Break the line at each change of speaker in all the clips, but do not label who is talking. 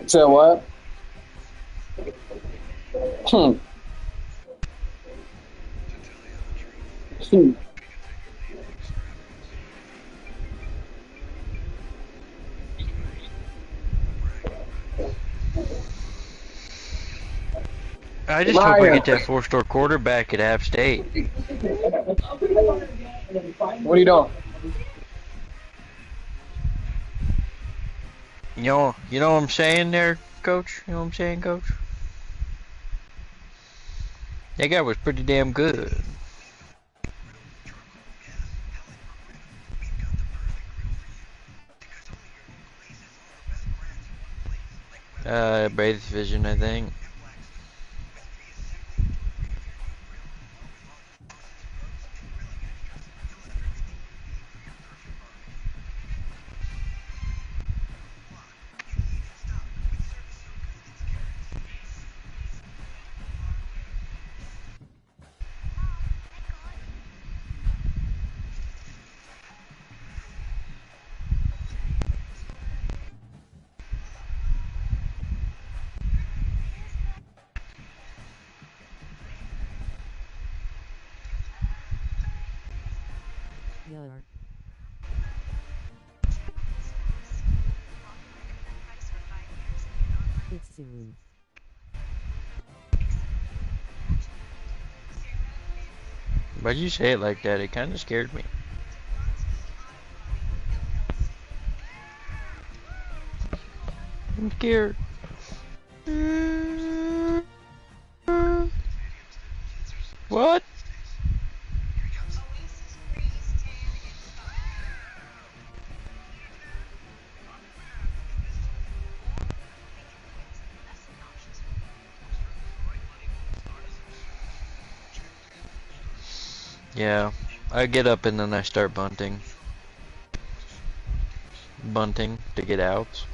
Said what? Hmm.
I just hope we
Maya,
get that four-star quarterback at App State.
what are you doing?
You know what I'm saying there, Coach? You know what I'm saying, Coach? That guy was pretty damn good. Braves Vision, I think.
Yar. It's soon.
Why'd you say it like that? It kind of scared me. I'm scared. What? Yeah, I get up and then I start bunting. Bunting to get outs.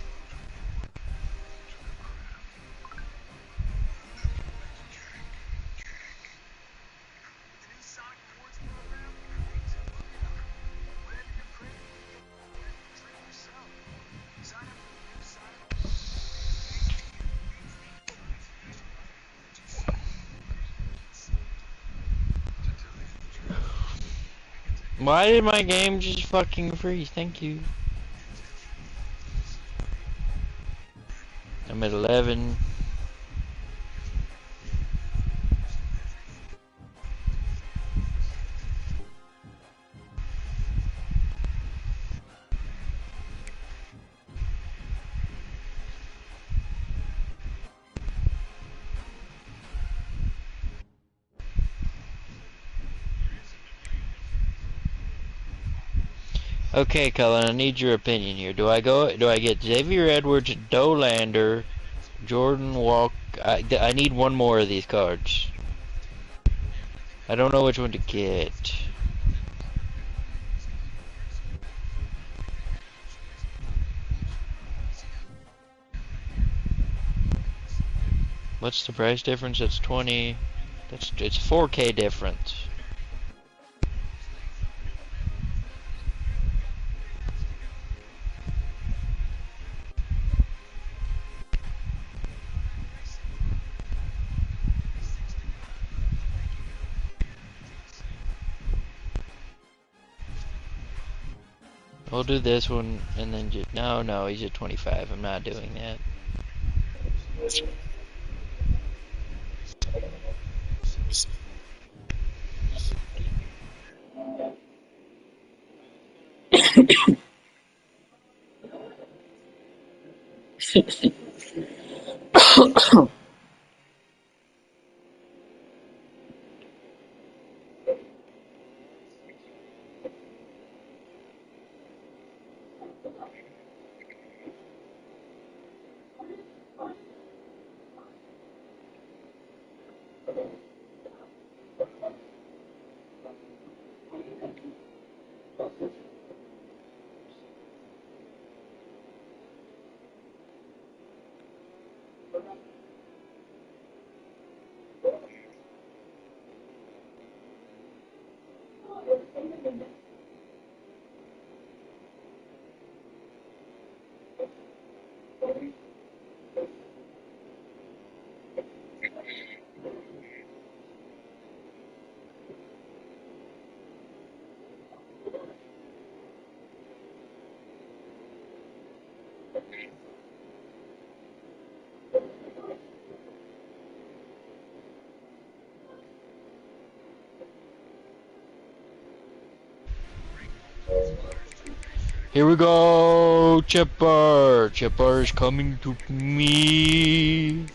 Why did my game just fucking freeze? Thank you. I'm at 11. Okay, Cullen, I need your opinion here. Do I get Xavier Edwards, Dolander, Jordan Walk? I need one more of these cards. I don't know which one to get. What's the price difference? That's 20. It's 4K difference. We'll do this one and then just no, he's at 25. I'm not doing that. Here we go, Chipper. Chipper is coming to me.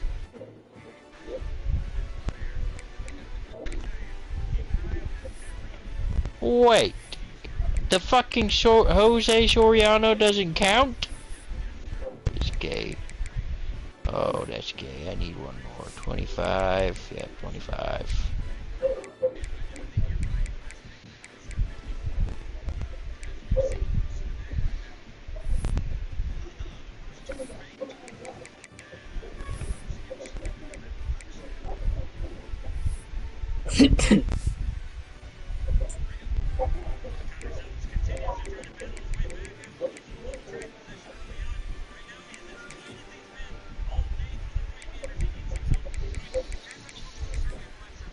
Wait, the fucking Jose Soriano doesn't count? It's gay. Oh, that's gay. I need one more. 25. Yeah, 25.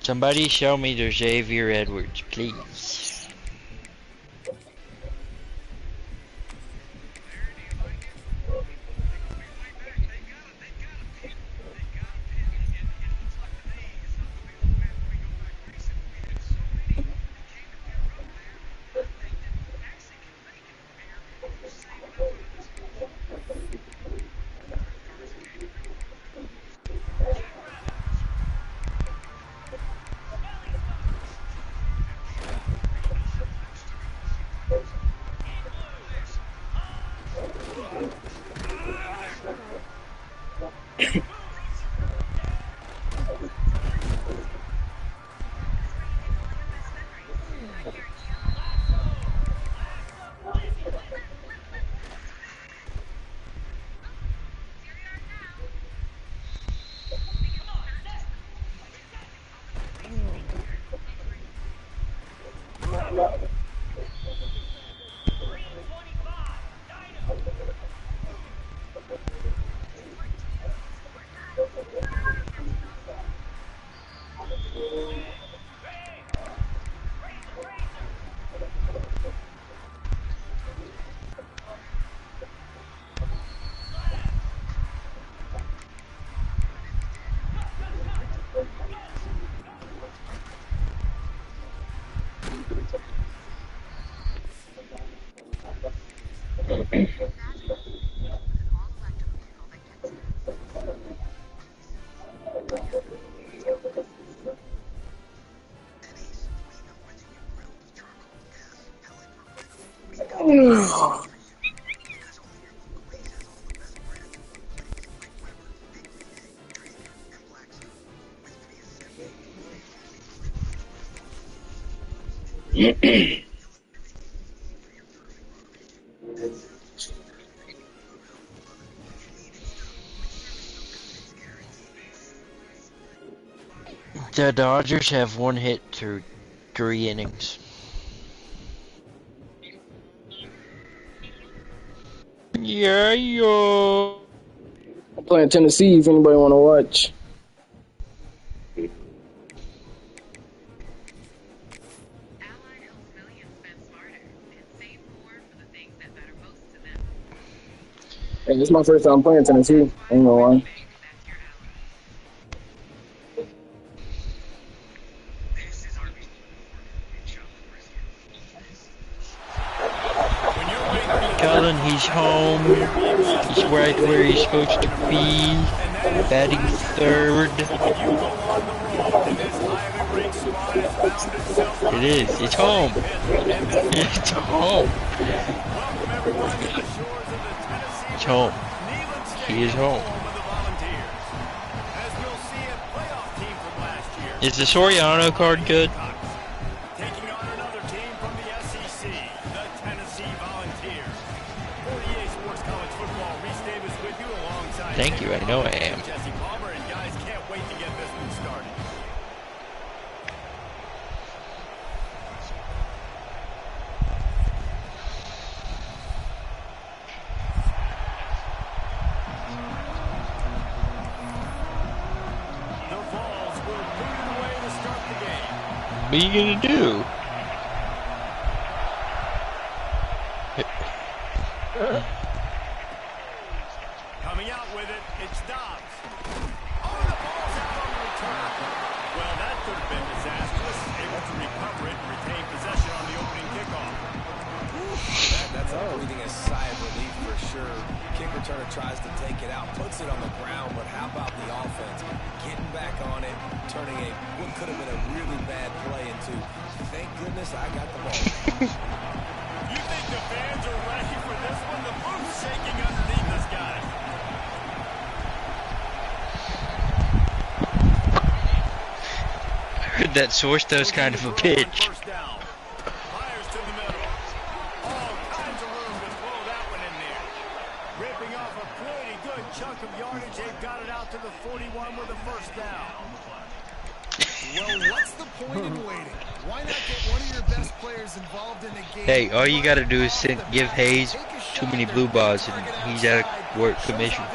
Somebody show me the Xavier Edwards, please. The Dodgers have one hit through 3 innings. Yeah, yo.
I'm playing Tennessee if anybody want to watch. Hey, this is my first time playing Tennessee. Ain't gonna lie.
Cullen, he's home. He's right where he's supposed to be. Batting third. It is. It's home. It's home. It's home. He is home. Is the Soriano card good?
Taking on another team from the SEC, the Tennessee Volunteers. 48 Sports College Football, Reese Davis with you alongside.
Thank you, I know I am.
Jesse Palmer, and guys can't wait to get this one started. The Vols will put it away to start the game.
What are you gonna do?
Coming out with it, it's Dobbs. Oh, the ball's out on the return. Well, that could have been disastrous. Able to recover it and retain possession on the opening kickoff.
That's a breathing a sigh of relief for sure. Kick returner tries to take it out, puts it on the ground, but how about the offense? Getting back on it, turning what could have been a really bad play into, thank goodness I got the ball.
You think the fans are ready for this one? The boot's shaking underneath this guy.
I heard that source throws kind of a pitch.
First down. Fires to the middle. All kinds of room to throw that one in there. Ripping off a pretty good chunk of yardage. They've got it out to the 41 with a first down.
Well, what's the point in waiting? Why not get one of your best players involved in the game?
Hey, all you gotta do is give Hayes too many blue balls and he's out of work commission.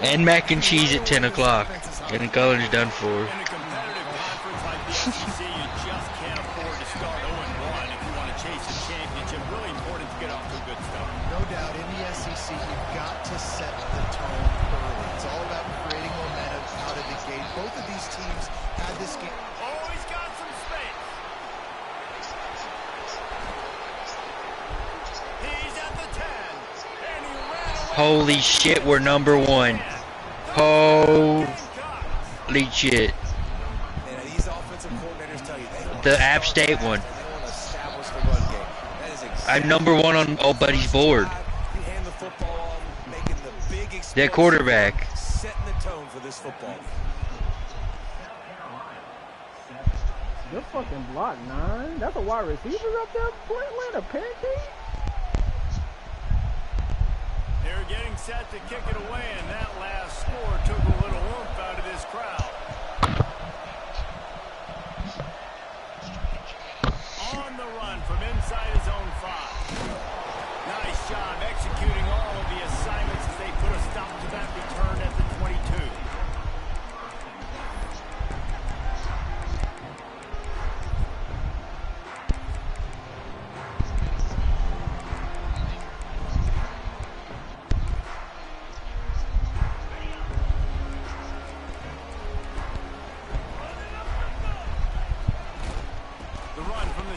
And mac and cheese at 10 o'clock. And the color's done for.
In a competitive conference like the SEC, you just can't afford to start 0-1 if you want to chase a championship. Really important to get off to a good start.
No doubt, in the SEC, you've got to set the tone early. It's all about creating momentum out of the gate. Both of these teams had this game.
Oh, he's got some space. He's at the 10. And he ran away.
Holy shit, we're number one. Holy shit.
And these offensive coordinators tell you
The App State one. I'm number one on old buddy's board. That quarterback.
Setting the tone for this football.
Good fucking block, 9. That's a wide receiver up there, Portland, a pancake?
They're getting set to kick it away, and that last score took a little oomph out of this crowd. On the run from inside his own 5. Nice job executing all of the assignments as they put a stop to that return at the 22.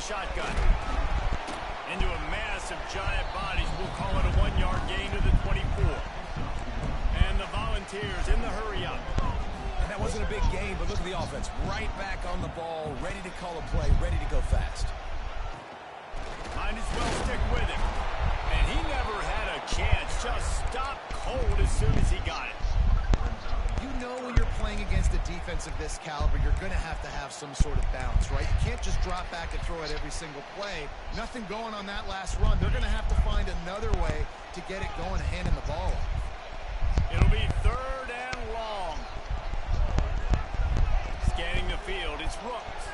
Shotgun into a mass of giant bodies. We'll call it a 1-yard gain to the 24. And the Volunteers in the hurry up.
And that wasn't a big game, but look at the offense. Right back on the ball, ready to call a play, ready to go fast.
Might as well stick with him. And he never had a chance. Just stopped cold as soon as he got it.
You know when you're playing against a defense of this caliber, you're going to have some sort of bounce, right? You can't just drop back and throw it every single play. Nothing going on that last run. They're going to have to find another way to get it going, handing the ball off.
It'll be 3rd and long. Scanning the field, it's Rooks.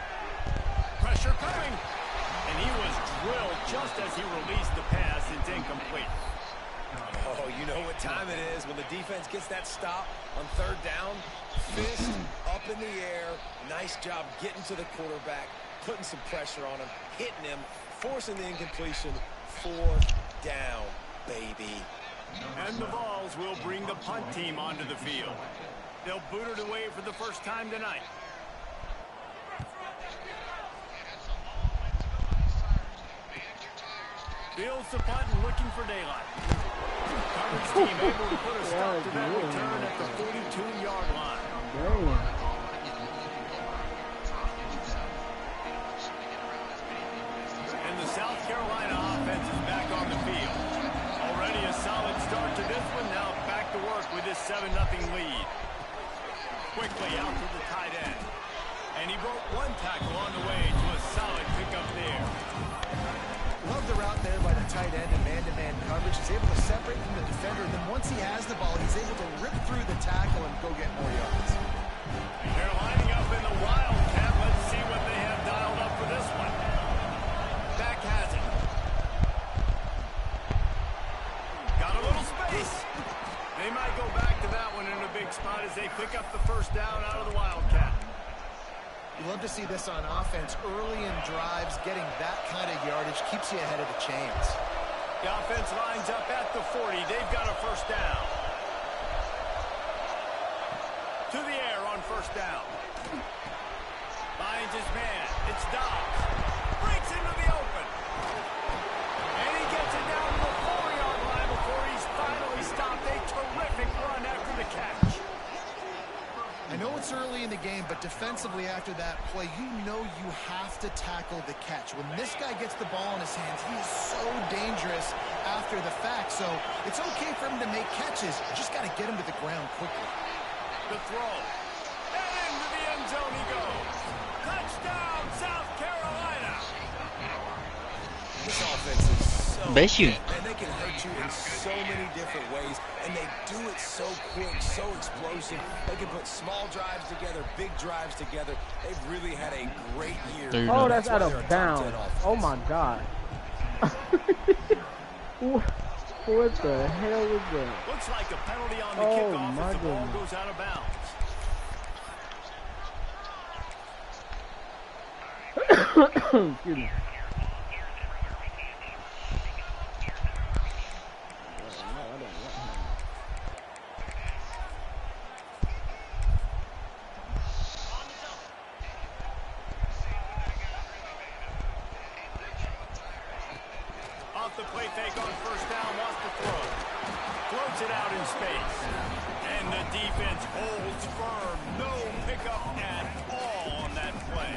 Pressure coming. And he was drilled just as he released the pass. It's incomplete.
Oh, you know what time it is when the defense gets that stop on 3rd down. Fist up in the air. Nice job getting to the quarterback, putting some pressure on him, hitting him, forcing the incompletion. 4th down, baby.
And the Vols will bring the punt team onto the field. They'll boot it away for the first time tonight. Fields the punt and looking for daylight. Coverage team able to put a stop to that return at the 42-yard line. And the South Carolina offense is back on the field. Already a solid start to this one. Now back to work with this 7-0 lead. Quickly out to the tight end. And he broke 1 tackle on the way to a solid pickup there.
Love the route there by the tight end and man-to-man coverage. He's able to separate from the defender, and then once he has the ball, he's able to rip through the tackle and go get more yards.
They're lining up in the Wildcat. Let's see what they have dialed up for this one. Back has it. Got a little space. They might go back to that one in a big spot as they pick up the first down out of the Wildcat.
You love to see this on offense. Early in drives, getting that kind of yardage keeps you ahead of the chains.
The offense lines up at the 40. They've got a first down. to the air on first down. Finds his man. It's Dobbs. Breaks into the open. And he gets it down to the 4-yard line before he's finally stopped. A terrific run after the catch.
I know it's early in the game, but defensively after that play, you know you have to tackle the catch. When this guy gets the ball in his hands, he is so dangerous after the fact. So it's okay for him to make catches. You just got to get him to the ground quickly.
The throw. And into the end zone he goes. Touchdown, South Carolina.
This offense is so
Bet you.
good, and they can hurt you in so many different ways, and they do it so quick, so explosive. They can put small drives together, big drives together. They've really had a great year.
There you
Oh,
go.
that's
why
out
they're a
of
top 10
bounds.
offense.
Oh my god. What the hell was that?
Looks like a penalty on the
Oh,
kickoff
my
as the ball
goodness.
goes out of bounds.
Excuse me.
Off the play fake on first down, wants to throw. Floats it out in space. And the defense holds firm. No pickup at all on that play.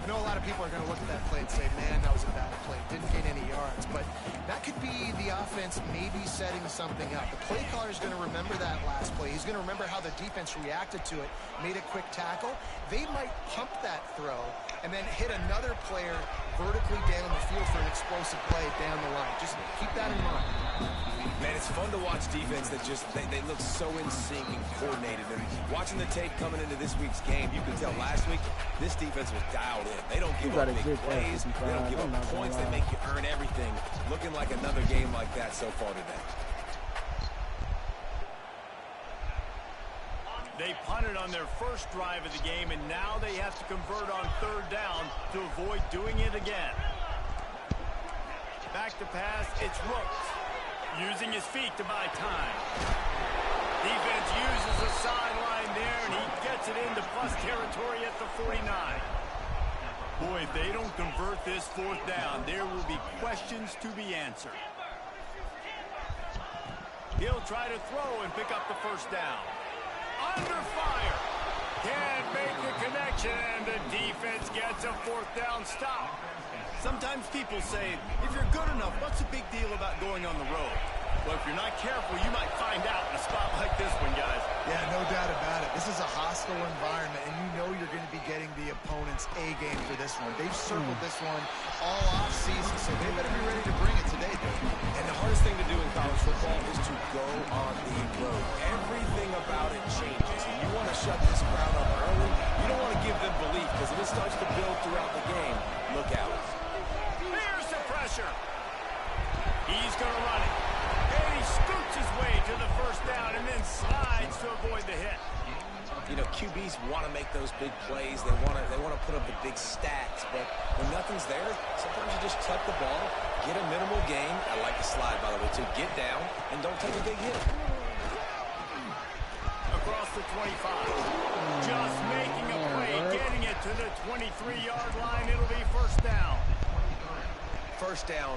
I know a lot of people are going to look at that play and say, man, that was a bad play. Didn't gain any yards. But that could be the offense maybe setting something up. The play caller is going to remember that last play. He's going to remember how the defense reacted to it, made a quick tackle. They might pump that throw and then hit another player vertically down the field for an explosive play down the line. Just keep that in mind.
Man, it's fun to watch defense that just, they look so in sync and coordinated. And watching the tape coming into this week's game, you can tell last week, this defense was dialed in. They don't give
You got
up
a
big
good
plays.
defense,
They don't give
I'm
up
not gonna
points.
lie.
They make you earn everything. Looking like another game like that so far today.
They punted on their first drive of the game, and now they have to convert on third down to avoid doing it again. Back to pass, it's Rooks. Using his feet to buy time. Defense uses the sideline there, and he gets it into plus territory at the 49. Boy, if they don't convert this fourth down, there will be questions to be answered. He'll try to throw and pick up the first down. Under fire. Can't make the connection, and the defense gets a fourth down stop. Sometimes people say, if you're good enough, what's the big deal about going on the road? Well, if you're not careful, you might find out in a spot like this one, guys.
Yeah, no doubt about it. This is a hostile environment, and you know you're going to be getting the opponent's A game for this one. They've circled this one all off season, so they better be ready to bring it today, dude.
And the hardest thing to do in college football is to go on the road. Everything about it changes. And you want to shut this crowd up early. You don't want to give them belief, because if it starts to build throughout the game, look out.
Here's the pressure. He's going to run it. And he scoots his way to the first down and then slides to avoid the hit.
You know, QBs want to make those big plays. They want to put up the big stats. But when nothing's there, sometimes you just tuck the ball, get a minimal gain. I like the slide, by the way, to get down and don't take a big hit.
Across the 25. Just making a play, getting it to the 23-yard line. It'll be first down.
First down,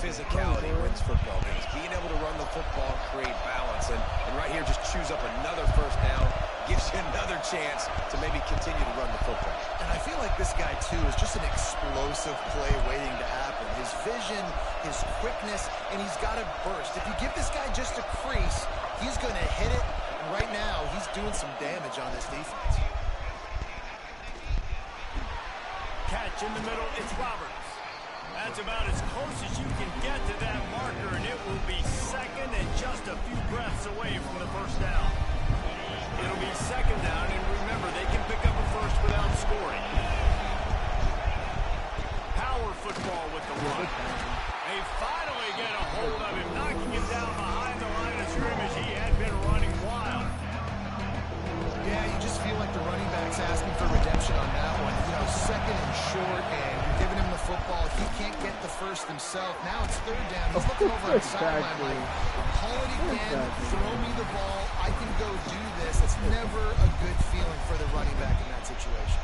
physicality wins football games. Being able to run the football, create balance. And right here, just choose up another first down. Gives you another chance to maybe continue to run the football.
And I feel like this guy, too, is just an explosive play waiting to happen. His vision, his quickness, and he's got a burst. If you give this guy just a crease, he's going to hit it. And right now, he's doing some damage on this defense.
Catch in the middle, it's Roberts. That's about as close as you can get to that marker, and it will be second and just a few breaths away from the first down. It'll be second down, and remember, they can pick up a first without scoring. Power football with the run. They finally get a hold of him, knocking him down behind the line of scrimmage. He had been running wild.
Yeah, you just feel like the running back's asking for redemption on that one. You know, second and short, and you're giving him the football. If he can't get the first first himself. Now it's third down. He's looking over on the sideline like, call it again, throw me the ball, I can go do this. It's never a good feeling for the running back in that situation.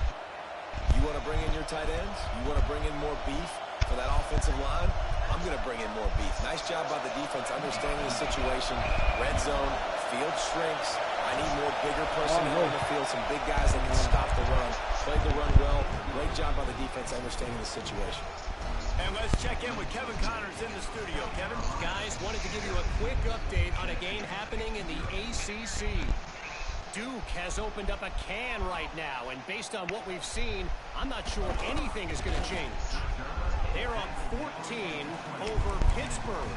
You want to bring in your tight ends? You want to bring in more beef for that offensive line? I'm going to bring in more beef. Nice job by the defense understanding the situation. Red zone, field shrinks. I need more bigger personnel on the field, some big guys that can stop the run. Played the run well. Great job by the defense understanding the situation.
And let's check in with Kevin Connors in the studio. Kevin?
Guys, wanted to give you a quick update on a game happening in the ACC. Duke has opened up a can right now, and based on what we've seen, I'm not sure anything is going to change. They're up 14 over Pittsburgh.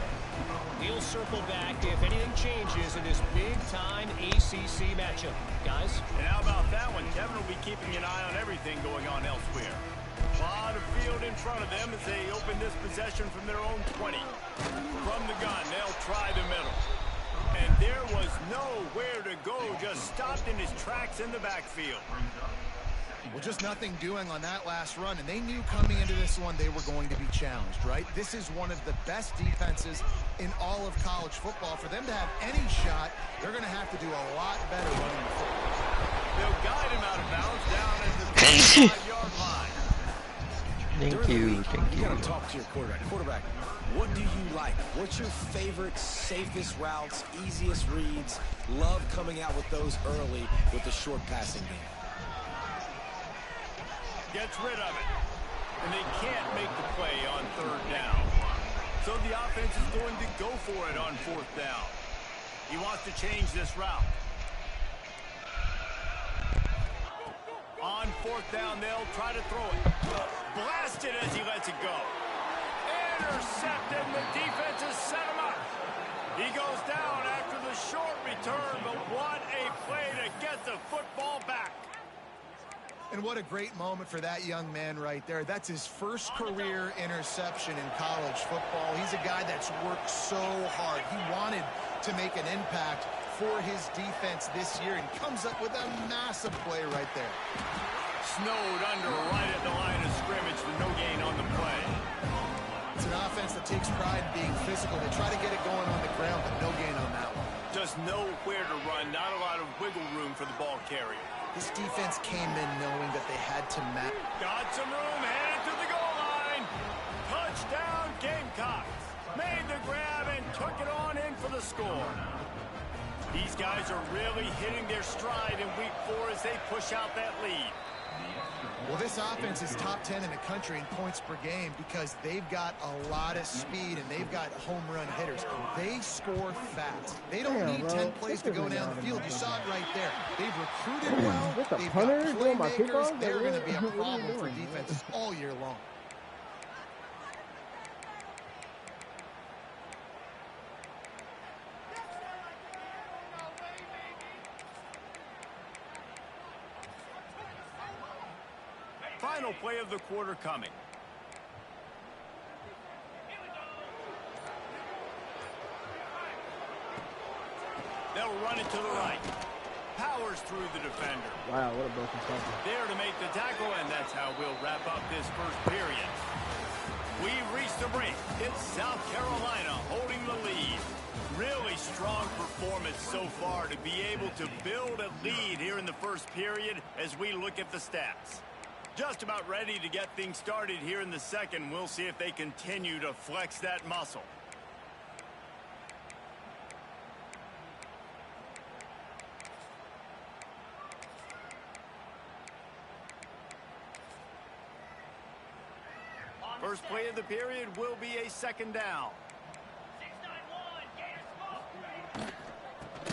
We'll circle back if anything changes in this big-time ACC matchup. Guys?
And how about that one? Kevin will be keeping an eye on everything going on elsewhere. A lot of field in front of them as they open this possession from their own 20. From the gun, they'll try the middle. And there was nowhere to go, just stopped in his tracks in the backfield.
Well, just nothing doing on that last run, and they knew coming into this one they were going to be challenged, right? This is one of the best defenses in all of college football. For them to have any shot, they're going to have to do a lot better running the football.
They'll guide him out of bounds down at the 35-yard line.
Thank you.
You got to talk to your quarterback. Quarterback, what do you like? What's your favorite, safest routes, easiest reads? Love coming out with those early with the short passing game.
Gets rid of it. And they can't make the play on third down. So the offense is going to go for it on fourth down. He wants to change this route. On fourth down, they'll try to throw it. Blasted as he lets it go. Intercepted, and the defense has set him up. He goes down after the short return, but what a play to get the football back.
And what a great moment for that young man right there. That's his first career interception in college football. He's a guy that's worked so hard. He wanted to make an impact for his defense this year and comes up with a massive play right there.
Snowed under right at the line of scrimmage for no gain on the play.
It's an offense that takes pride in being physical. They try to get it going on the ground, but no gain on that one.
Just nowhere to run, not a lot of wiggle room for the ball carrier.
This defense came in knowing that they had to match.
Got some room, headed to the goal line. Touchdown, Gamecocks. Made the grab and took it on in for the score. These guys are really hitting their stride in week 4 as they push out that lead.
Well, this offense is top 10 in the country in points per game because they've got a lot of speed and they've got home run hitters. They score fast. They don't need 10 plays to go down the field. You saw it right there. They've recruited well. They've got playmakers. They're going to be a problem for defenses all year long.
Final play of the quarter coming. They'll run it to the right. Powers through the defender.
Wow, what a broken tackle.
There to make the tackle, and that's how we'll wrap up this first period. We've reached the break. It's South Carolina holding the lead. Really strong performance so far to be able to build a lead here in the first period as we look at the stats. Just about ready to get things started here in the second. We'll see if they continue to flex that muscle. First play of the period will be a second down.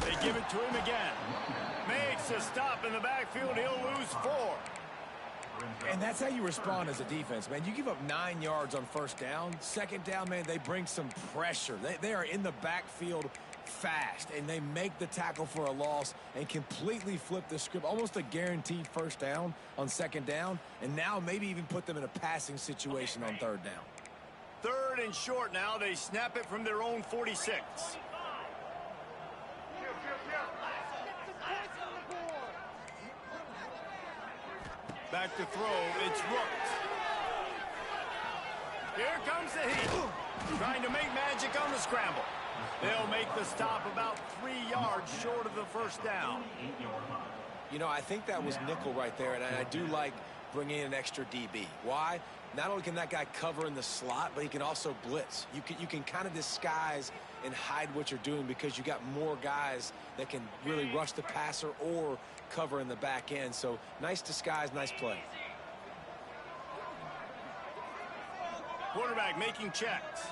They give it to him again. Makes a stop in the backfield. He'll lose 4.
And that's how you respond as a defense, man. You give up 9 yards on first down. Second down, man, they bring some pressure. They are in the backfield fast, and they make the tackle for a loss and completely flip the script. Almost a guaranteed first down on second down, and now maybe even put them in a passing situation on third down.
Third and short now. They snap it from their own 46. Back to throw, it's Rooks. Here comes the heat. Trying to make magic on the scramble. They'll make the stop about 3 yards short of the first down.
You know, I think that was nickel right there, and I do like bringing in an extra DB. Why? Not only can that guy cover in the slot, but he can also blitz. You can kind of disguise and hide what you're doing because you got more guys that can really rush the passer or cover in the back end. So nice disguise, nice play.
Quarterback making checks.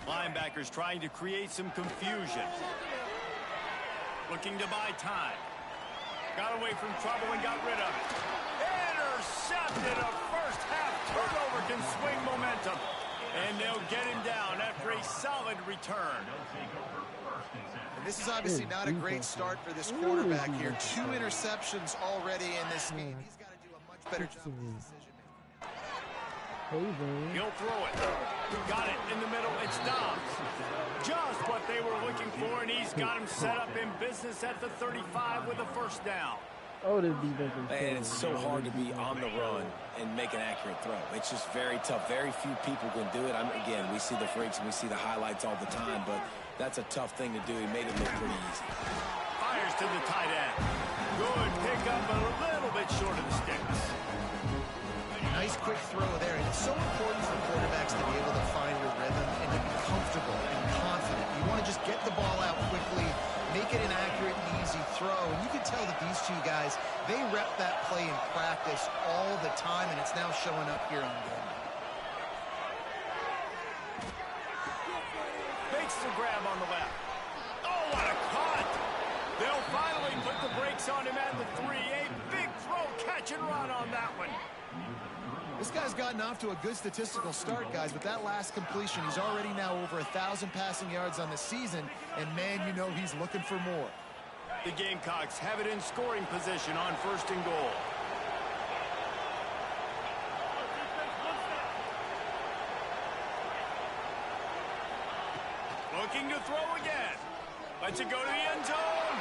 Linebackers trying to create some confusion. Looking to buy time. Got away from trouble and got rid of it. Intercepted. A first half turnover can swing momentum. And they'll get him down after a solid return.
And this is obviously not a great start for this quarterback here. 2 interceptions already in this game. He's got to do a much better job with decision making.
He'll throw it. Got it in the middle. It's Dobbs. Just what they were looking for, and he's got him set up in business at the 35 with a first down.
Oh, this defense is
Man, it's so hard to be on the run and make an accurate throw. It's just very tough. Very few people can do it. Again, we see the freaks and we see the highlights all the time, but that's a tough thing to do. He made it look pretty easy.
Fires to the tight end. Good pickup, but a little bit short of the sticks.
Nice quick throw there. And it's so important for quarterbacks to be able to find your rhythm and to be comfortable and confident. You want to just get the ball out quickly, make it an accurate and easy throw. And you can tell that these two guys, they rep that play in practice all the time, and it's now showing up here on game.
Makes the grab on the left. Oh, what a cut! They'll finally put the brakes on him at the 3. A big throw, catch and run on that one.
This guy's gotten off to a good statistical start, guys. With that last completion, he's already now over 1,000 passing yards on the season, and man, you know he's looking for more.
The Gamecocks have it in scoring position on 1st and goal. Looking to throw again. Lets it go to the end zone.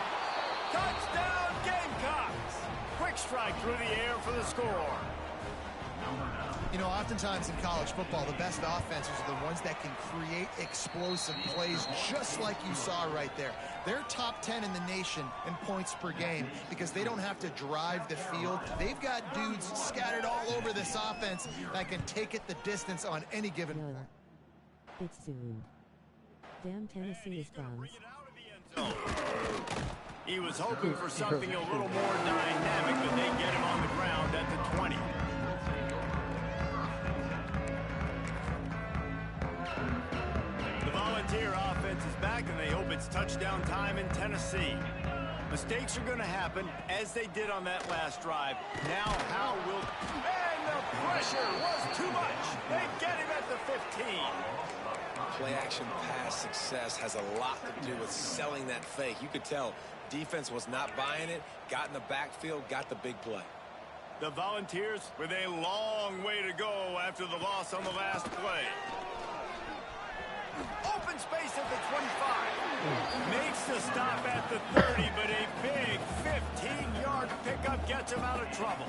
Touchdown, Gamecocks. Quick strike through the air for the score.
You know, oftentimes in college football, the best offenses are the ones that can create explosive plays, just like you saw right there. They're top 10 in the nation in points per game because they don't have to drive the field. They've got dudes scattered all over this offense that can take it the distance on any given play.
It's soon. Damn Tennessee is bombs.
He was hoping for something a little more dynamic, but they get him on the ground at the 20. The Volunteer offense is back, and they hope it's touchdown time in Tennessee. Mistakes are going to happen, as they did on that last drive. Now how will... And the pressure was too much. They get him at the 15.
Play-action pass success has a lot to do with selling that fake. You could tell defense was not buying it, got in the backfield, got the big play.
The Volunteers with a long way to go after the loss on the last play. Open space at the 25. Makes the stop at the 30, but a big 15-yard pickup gets him out of trouble.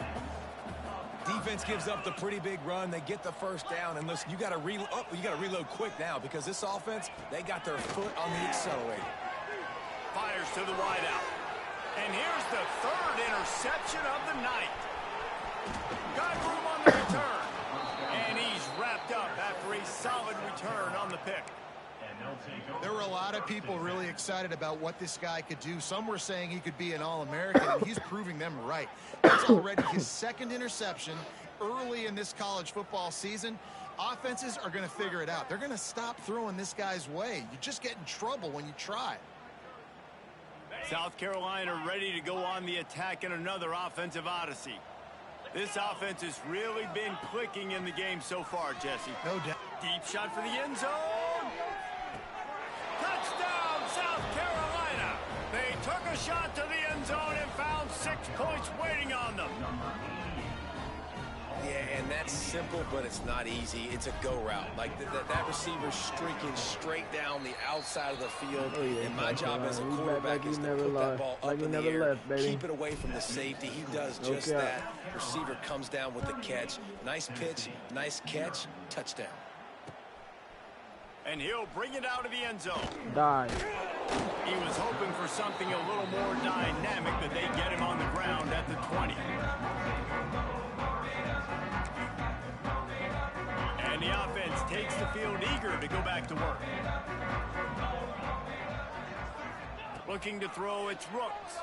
Defense gives up the pretty big run. They get the first down, and listen, you got to reload quick now because this offense, they got their foot on the accelerator.
Fires to the wideout. And here's the 3rd interception of the night. Got room on the return. And he's wrapped up after a solid return on the pick.
There were a lot of people really excited about what this guy could do. Some were saying he could be an All-American, and he's proving them right. That's already his 2nd interception early in this college football season. Offenses are going to figure it out. They're going to stop throwing this guy's way. You just get in trouble when you try.
South Carolina ready to go on the attack in another offensive odyssey. This offense has really been clicking in the game so far, Jesse.
No doubt.
Deep shot for the end zone. Touchdown, South Carolina. They took a shot to the end zone and found 6 points waiting on them.
Yeah, and that's simple, but it's not easy. It's a go route. Like that receiver's streaking straight down the outside of the field.
Oh, yeah,
and my job as a quarterback is to put that ball up in the air, keep it away from the safety. He does just that. Receiver comes down with the catch. Nice pitch, nice catch, touchdown.
And he'll bring it out of the end zone.
Die.
He was hoping for something a little more dynamic, but they get him on the ground at the 20. And the offense takes the field eager to go back to work. Looking to throw, it's Rooks.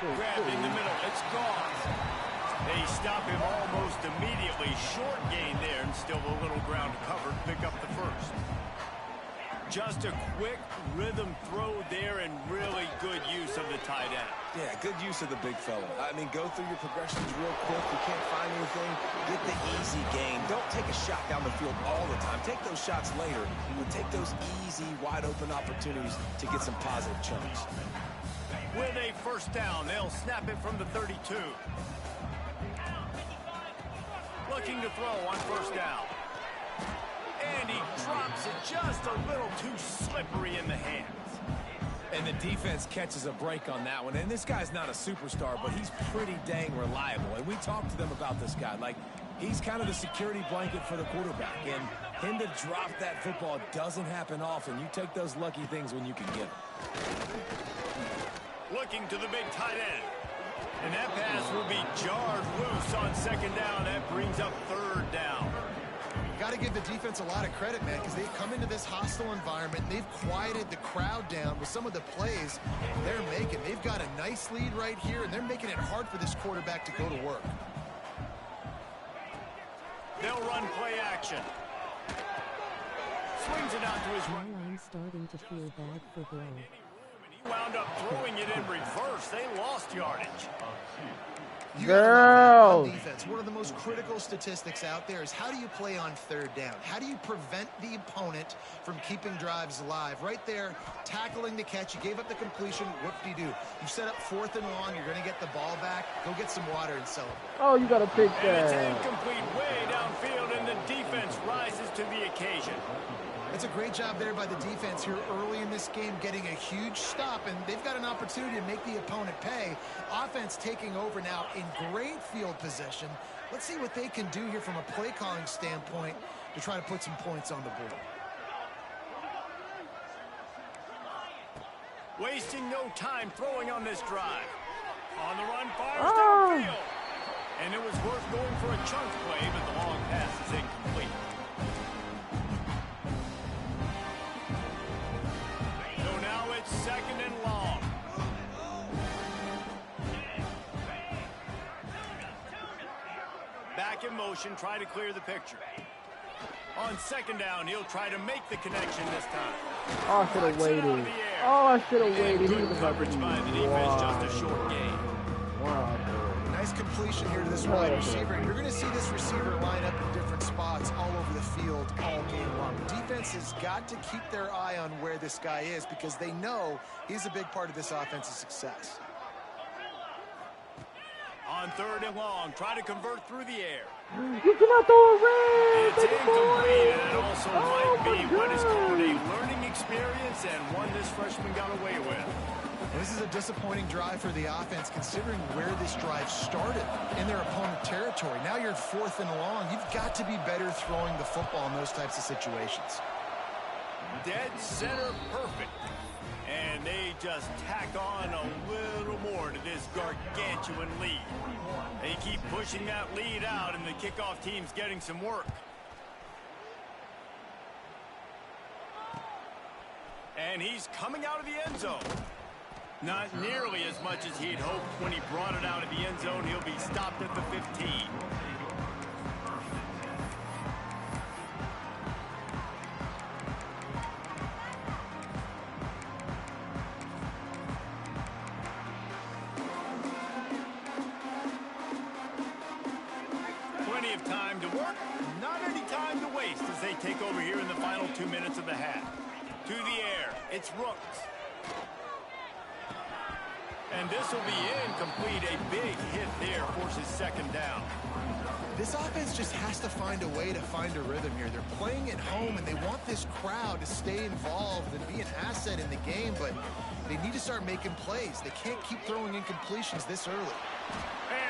Grabbed in the middle, it's gone. They stop him almost immediately. Short gain there, and still a little ground covered. Pick up the first. Just a quick rhythm throw there, and really good use of the tight end.
Yeah, good use of the big fella. I mean, go through your progressions real quick. You can't find anything, get the easy gain. Don't take a shot down the field all the time. Take those shots later, but take those easy, wide-open opportunities to get some positive chunks.
With a first down, they'll snap it from the 32. Looking to throw on first down. And he drops it just a little too slippery in the hands.
And the defense catches a break on that one. And this guy's not a superstar, but he's pretty dang reliable. And we talked to them about this guy. Like, he's kind of the security blanket for the quarterback. And him to drop that football doesn't happen often. You take those lucky things when you can get them.
Looking to the big tight end. And that pass will be jarred loose on second down. That brings up third down.
Got to give the defense a lot of credit, man, because they've come into this hostile environment and they've quieted the crowd down with some of the plays they're making. They've got a nice lead right here, and they're making it hard for this quarterback to go to work.
They'll run play action. Swings it out to his right.
Now I'm starting to feel bad for Bro.
He wound up throwing it in reverse. They lost yardage.
On defense, one of the most critical statistics out there is how do you play on third down? How do you prevent the opponent from keeping drives alive? Right there, tackling the catch. You gave up the completion. Whoop-de-doo. You set up fourth and long. You're going to get the ball back. Go get some water and celebrate.
Oh, you got to pick
And it's
that.
incomplete way downfield, and the defense rises to the occasion.
It's a great job there by the defense here early in this game, getting a huge stop, and they've got an opportunity to make the opponent pay. Offense taking over now in great field position. Let's see what they can do here from a play calling standpoint to try to put some points on the board.
Wasting no time throwing on this drive. On the run, fires downfield. And it was worth going for a chunk play, but the long pass is incomplete. So now it's second and long. Back in motion, try to clear the picture. On second down, he'll try to make the connection this time.
Oh, I should have waited. Oh, I should have waited.
Good coverage by the defense, just a short gain.
Wow.
Nice completion here to this wide receiver. You're going to see this receiver line up in different spots all over the field all game long. Defense has got to keep their eye on where this guy is because they know he's a big part of this offense's success.
On third and long, try to convert through the air.
You cannot throw a red.
It's incomplete, and it also might be
my
what is called a
God.
learning experience and one this freshman got away with.
This is a disappointing drive for the offense considering where this drive started in their opponent territory. Now you're fourth and long. You've got to be better throwing the football in those types of situations.
Dead center perfect. And they just tack on a little more to this gargantuan lead. They keep pushing that lead out, and the kickoff team's getting some work. And he's coming out of the end zone. Not nearly as much as he'd hoped when he brought it out of the end zone. He'll be stopped at the 15. Plenty of time to work, not any time to waste as they take over here in the final 2 minutes of the half. To the air, it's Rooks. And this will be incomplete. A big hit there forces second down.
This offense just has to find a way to find a rhythm here. They're playing at home, and they want this crowd to stay involved and be an asset in the game, but they need to start making plays. They can't keep throwing incompletions this early.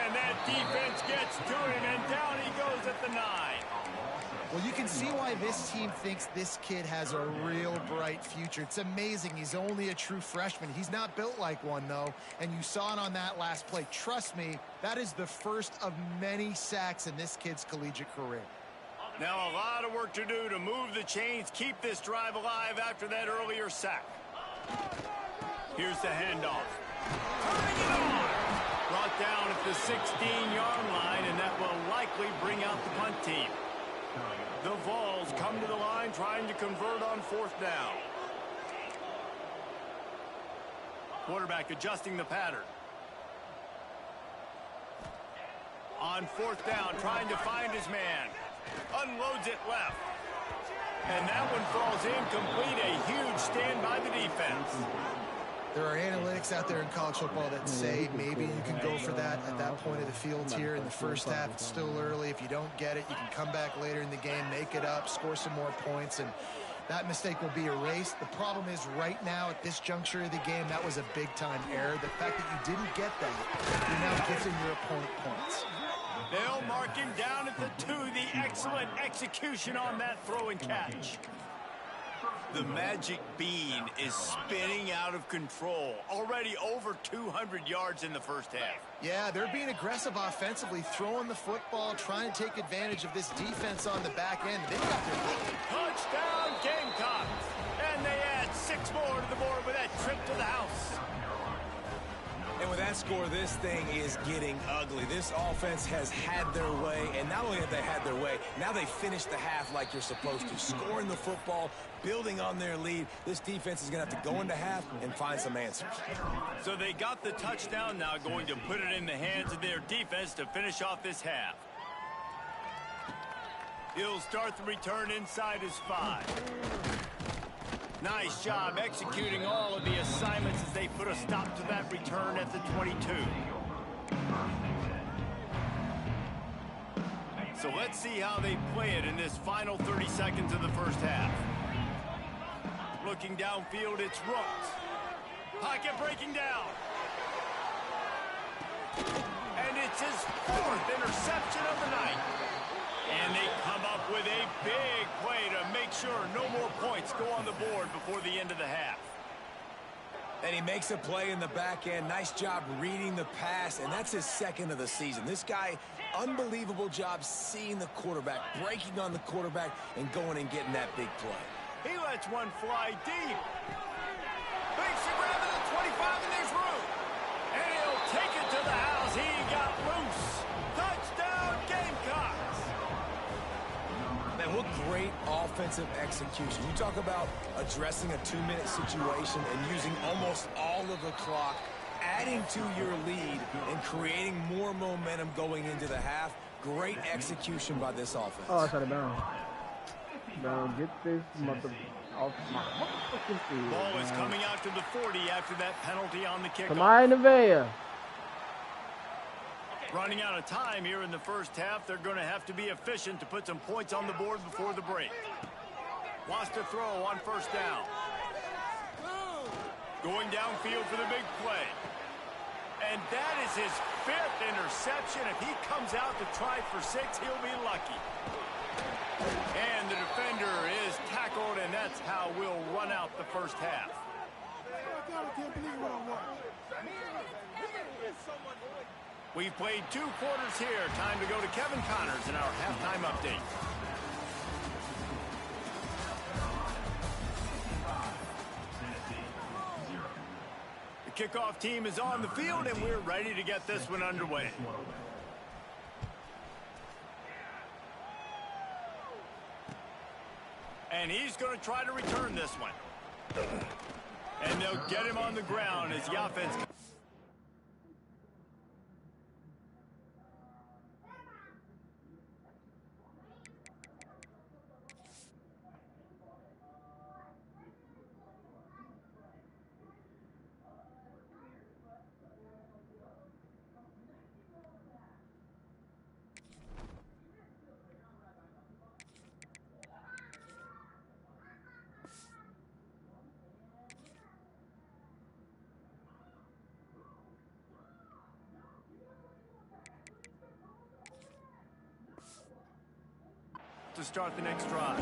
And that defense gets to him, and down he goes at the 9.
Well, you can see why this team thinks this kid has a real bright future. It's amazing. He's only a true freshman. He's not built like one, though, and you saw it on that last play. Trust me, that is the first of many sacks in this kid's collegiate career.
Now a lot of work to do to move the chains, keep this drive alive after that earlier sack. Here's the handoff. Turning it on. Brought down at the 16-yard line, and that will likely bring out the punt team. The Vols come to the line trying to convert on 4th down. Quarterback adjusting the pattern. On 4th down, trying to find his man. Unloads it left. And that one falls incomplete. A huge stand by the defense.
There are analytics out there in college football that say maybe you can go for that at that point of the field here in the first half. It's still early. If you don't get it, you can come back later in the game, make it up, score some more points, and that mistake will be erased. The problem is right now at this juncture of the game, that was a big-time error. The fact that you didn't get that, you're now giving your opponent points.
They'll mark him down at the 2. The excellent execution on that throw and catch. The magic bean is spinning out of control. Already over 200 yards in the first half.
Yeah, they're being aggressive offensively, throwing the football, trying to take advantage of this defense on the back end. They got their
touchdown Gamecocks. And they add 6 more to the board with that trip to the house.
And with that score, this thing is getting ugly. This offense has had their way, and not only have they had their way, now they finished the half like you're supposed to, scoring the football, building on their lead. This defense is going to have to go into half and find some answers.
So they got the touchdown, now going to put it in the hands of their defense to finish off this half. He'll start the return inside his 5. Nice job executing all of the assignments as they put a stop to that return at the 22. So let's see how they play it in this final 30 seconds of the first half. Looking downfield, it's Rooks. Pocket breaking down. And it's his 4th interception of the night. And they come up with a big play to make sure no more points go on the board before the end of the half.
And he makes a play in the back end. Nice job reading the pass, and that's his 2nd of the season. This guy, unbelievable job seeing the quarterback, breaking on the quarterback, and going and getting that big play.
He lets one fly deep. Makes a grab at the 25, and there's room. And he'll take it to the house. He got loose. Touchdown, Gamecocks.
Man, what great offensive execution. You talk about addressing a 2-minute situation and using almost all of the clock, adding to your lead and creating more momentum going into the half. Great execution by this offense.
Oh, I shut it down. Now get this mother off my motherfucking field.
Ball is coming out to the 40 after that penalty on the kickoff.
Famiy in the veil.
Running out of time here in the first half. They're going to have to be efficient to put some points on the board before the break. Wants to throw on 1st down. Going downfield for the big play. And that is his 5th interception. If he comes out to try for 6, he'll be lucky. And the defender is tackled, and that's how we'll run out the first half. We've played 2 quarters here. Time to go to Kevin Connors in our halftime update. The kickoff team is on the field, and we're ready to get this one underway. And he's going to try to return this one. And they'll get him on the ground as the offense... to start the next drive.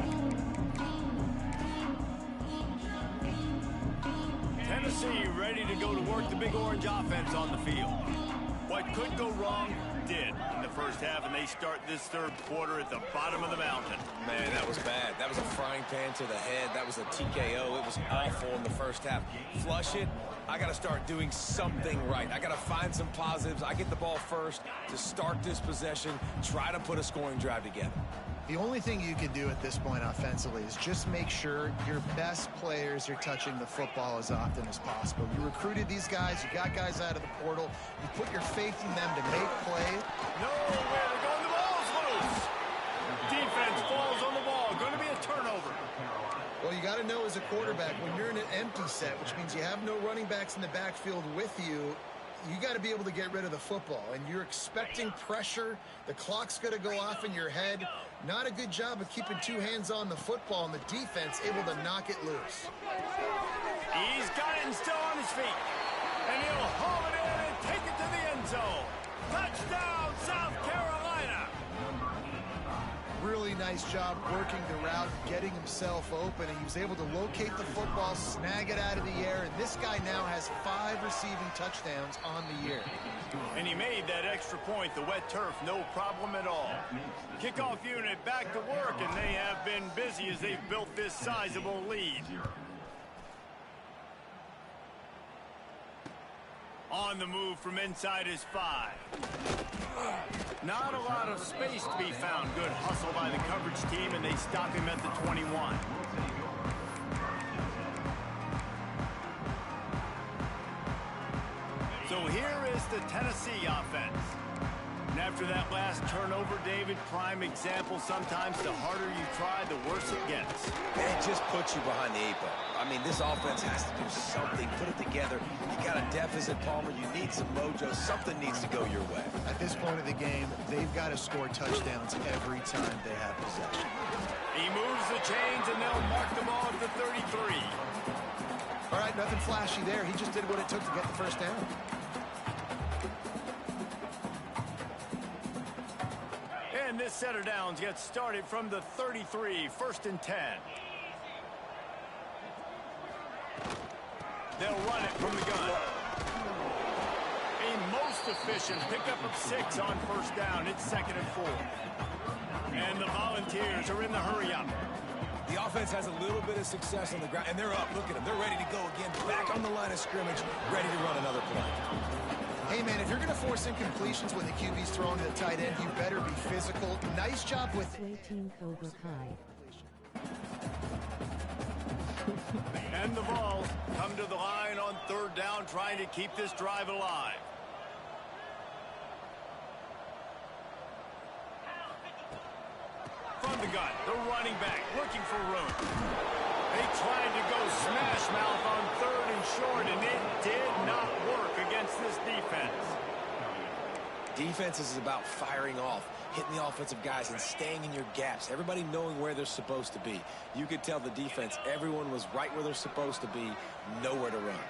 Tennessee ready to go to work the Big Orange offense on the field. What could go wrong did in the first half, and they start this third quarter at the bottom of the mountain.
Man, that was bad. That was a frying pan to the head. That was a TKO. It was awful in the first half. Flush it. I got to start doing something right. I got to find some positives. I get the ball first to start this possession, try to put a scoring drive together.
The only thing you can do at this point offensively is just make sure your best players are touching the football as often as possible. You recruited these guys. You got guys out of the portal. You put your faith in them to make plays.
Nowhere to go. The ball's loose. Defense falls on the ball. Going to be a turnover.
Well, you got to know as a quarterback, when you're in an empty set, which means you have no running backs in the backfield with you, you got to be able to get rid of the football, and you're expecting pressure. The clock's going to go off in your head. Not a good job of keeping two hands on the football, and the defense able to knock it loose.
He's got it and still on his feet. And he'll haul it in and take it to the end zone. Touchdown, South Carolina.
Really nice job working the route, getting himself open, and he was able to locate the football, snag it out of the air, and this guy now has 5 receiving touchdowns on the year.
And he made that extra point, the wet turf, no problem at all. Kickoff unit back to work, and they have been busy as they've built this sizable lead. On the move from inside his 5. Not a lot of space to be found. Good hustle by the coverage team, and they stop him at the 21. So here is the Tennessee offense. And after that last turnover, David, prime example, sometimes the harder you try, the worse it gets.
It just puts you behind the 8 ball. I mean, this offense has to do something, put it together. You got a deficit, Palmer. You need some mojo. Something needs to go your way.
At this point of the game, they've got to score touchdowns every time they have possession.
He moves the chains, and they'll mark the ball at the 33.
All right, nothing flashy there. He just did what it took to get the first down.
And this set of downs gets started from the 33, 1st and 10. They'll run it from the gun. A most efficient pickup of 6 on 1st down. It's 2nd and 4. And the Volunteers are in the hurry-up.
The offense has a little bit of success on the ground, and they're up. Look at them. They're ready to go again. Back on the line of scrimmage, ready to run another play.
Hey, man, if you're going to force incompletions when the QB's throwing to the tight end, you better be physical. Nice job with...
Sway Team Cobra Kai.
And the Vols come to the line on 3rd down, trying to keep this drive alive. From the gun, the running back looking for room. They tried to go smash mouth on 3rd and short, and it did not work against this defense.
Defense is about firing off, hitting the offensive guys and staying in your gaps. Everybody knowing where they're supposed to be. You could tell the defense, everyone was right where they're supposed to be, nowhere to run.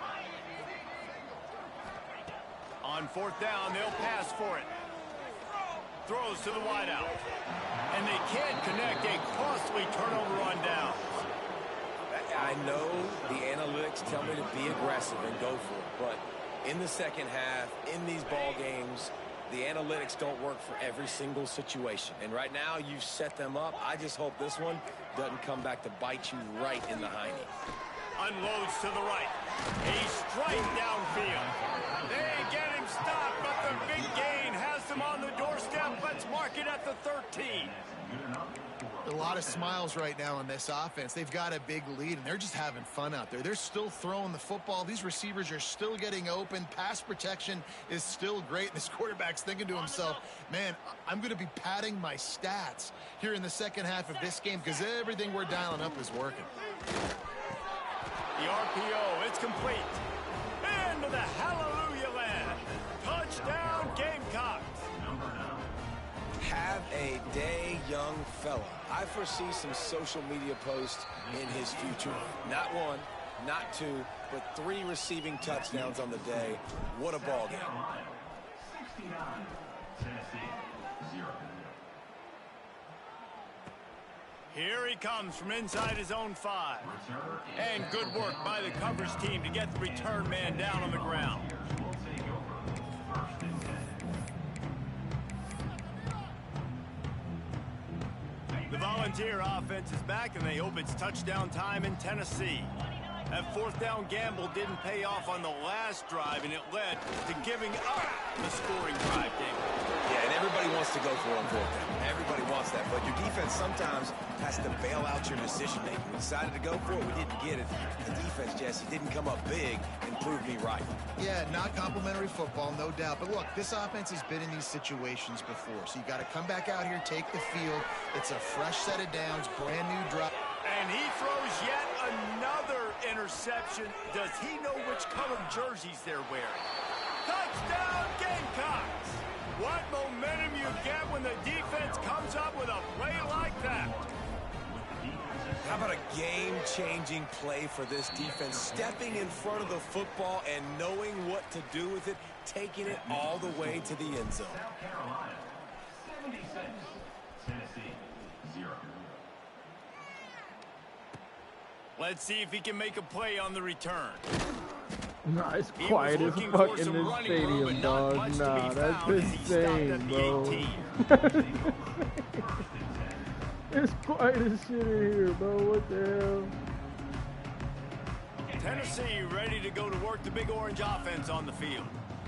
On 4th down, they'll pass for it. Throws to the wideout. And they can't connect, a costly turnover on downs.
I know the analytics tell me to be aggressive and go for it, but in the second half, in these ball games, the analytics don't work for every single situation. And right now, you've set them up. I just hope this one doesn't come back to bite you right in the hiney.
Unloads to the right. A strike downfield. They get him stopped, but the big gain has them on the doorstep. Let's mark it at the 13.
A lot of smiles right now on this offense. They've got a big lead, and they're just having fun out there. They're still throwing the football. These receivers are still getting open. Pass protection is still great. And this quarterback's thinking to himself, man, I'm going to be padding my stats here in the second half of this game because everything we're dialing up is working.
The RPO, it's complete. Into the hallelujah land. Touchdown, Gamecocks.
Have a day, young fella. I foresee some social media posts in his future. Not 1, not 2, but 3 receiving touchdowns on the day. What a ball game.
Here he comes from inside his own 5. And good work by the coverage team to get the return man down on the ground. The Volunteer offense is back, and they hope it's touchdown time in Tennessee. That 4th down gamble didn't pay off on the last drive, and it led to giving up the scoring drive, David.
Yeah, and everybody wants to go for it on 4th down. Everybody wants that, but your defense sometimes has to bail out your decision-making. We decided to go for it. We didn't get it. The defense, Jesse, didn't come up big and prove me right.
Yeah, not complimentary football, no doubt. But look, this offense has been in these situations before, so you got to come back out here, take the field. It's a fresh set of downs, brand new drop.
And he throws yet another interception. Does he know which color jerseys they're wearing? Touchdown, Gamecocks! What momentum you get when the defense comes up with a play like that.
How about a game-changing play for this defense? Stepping in front of the football and knowing what to do with it, taking it all the way to the end zone.
South Carolina, 76. Tennessee, 0.
Let's see if he can make a play on the return.
Nah, it's quiet as fuck in this stadium, dog. Nah, that's insane, bro. It's quiet as shit in here, bro. What the hell?
Tennessee ready to go to work the Big Orange offense on the field.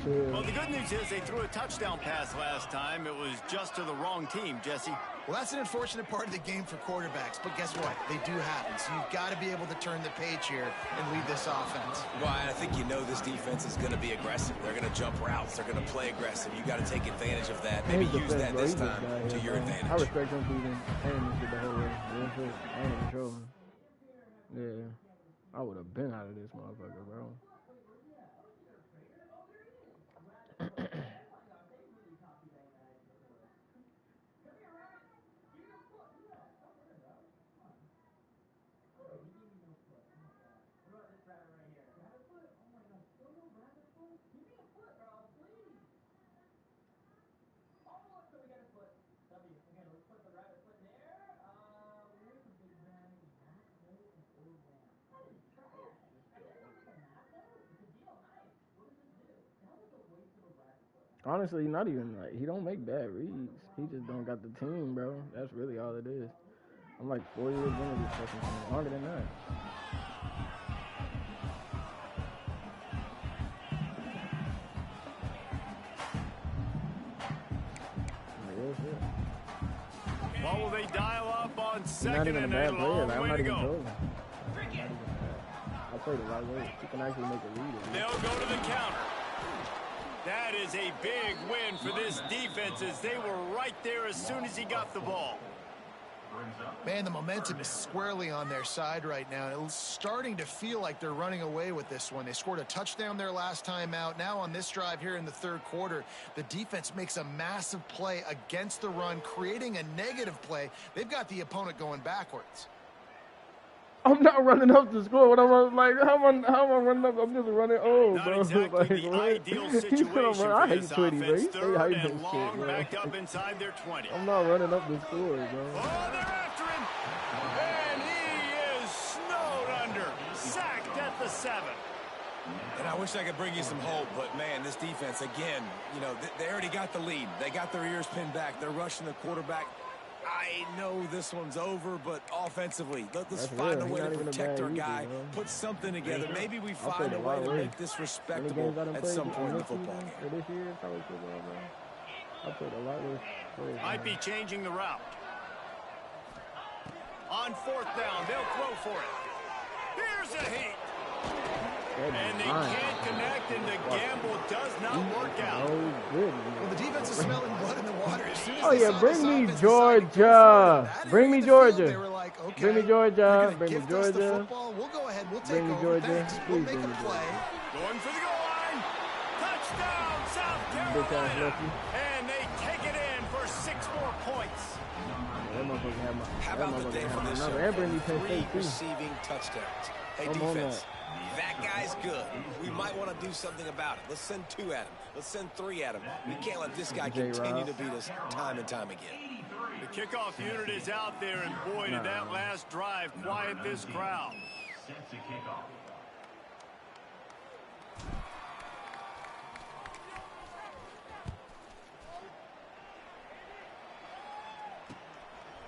Yeah.
Well, the good news is they threw a touchdown pass last time. It was just to the wrong team, Jesse.
Well, that's an unfortunate part of the game for quarterbacks, but guess what? They do happen, so you've got to be able to turn the page here and lead this offense.
Well, I think you know this defense is going to be aggressive. They're going to jump routes. They're going to play aggressive. You got to take advantage of that. Maybe use that this time to your advantage.
I respect him for even paying this shit the whole way. I ain't even trolling. Yeah, I would have been out of this motherfucker, bro. Honestly, not even like he don't make bad reads. He just don't got the team, bro. That's really all it is. I'm like 4 years into this fucking team, longer than that.
What will they dial up on
He's
second
not even a
and
bad
a
player.
long
Like, I'm
way
not
to
even
go?
trolling. I played the right way. He can actually make a lead.
They'll go to the counter. That is a big win for this defense as they were right there as soon as he got the ball.
Man, the momentum is squarely on their side right now. It's starting to feel like they're running away with this one. They scored a touchdown their last time out. Now on this drive here in the third quarter, the defense makes a massive play against the run, creating a negative play. They've got the opponent going backwards.
I'm not running up to score. What I'm like, how am I running up? I'm just running. Oh,
Not
bro.
exactly
Like,
the
what?
ideal
He's
situation
gonna run. I
for
hate
this
Twitty, bro.
offense.
He stay
Third
hyping
and
shit,
long,
bro.
backed up inside their 20.
I'm not running up to score, bro.
Oh, they're after him. And he is snowed under. Sacked at the 7.
And I wish I could bring you some hope, but, man, this defense, again, you know, they already got the lead. They got their ears pinned back. They're rushing the quarterback. I know this one's over, but offensively, let's find a way to protect our guy, put something together. Maybe we find a way to make this respectable at some point in the football game.
This year, college football, bro. I played a lot with.
Might be changing the route. On 4th down, they'll throw for it. Here's a heat. And they can't connect, and the gamble does not work out.
Oh, good.
Well, the defense is smelling blood in the water. As soon as
Oh,
they
yeah,
saw
bring
this
me
offense
Georgia.
decide to go
Bring me
forward, that area of the field,
Georgia.
they were like, okay,
Bring me Georgia.
you're gonna
Bring me
gift us the
Georgia.
football. We'll go ahead. We'll take
Bring me
over.
Georgia.
Thanks. We'll
Please
make
bring
a
me
play.
Going for the goal line. Touchdown, South
Bitch ass
Carolina.
lefty.
And they take it in for 6 more points.
That motherfucker had my.
How about the day for this show?
And bring me Penn
3
State, too.
receiving touchdowns. Hey,
Come on
defense, that guy's good. We might want to do something about it. Let's send 2 at him. Let's send 3 at him. We can't let this guy continue to beat us time and time again.
The kickoff unit is out there, and boy, did that last drive quiet this crowd.
Set to kickoff.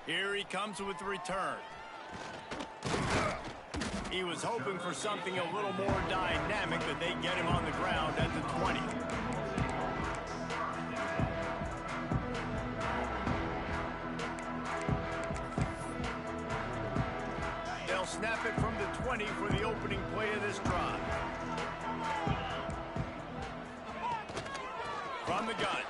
Here he comes with the return. He was hoping for something a little more dynamic, but they get him on the ground at the 20. They'll snap it from the 20 for the opening play of this drive. From the gun.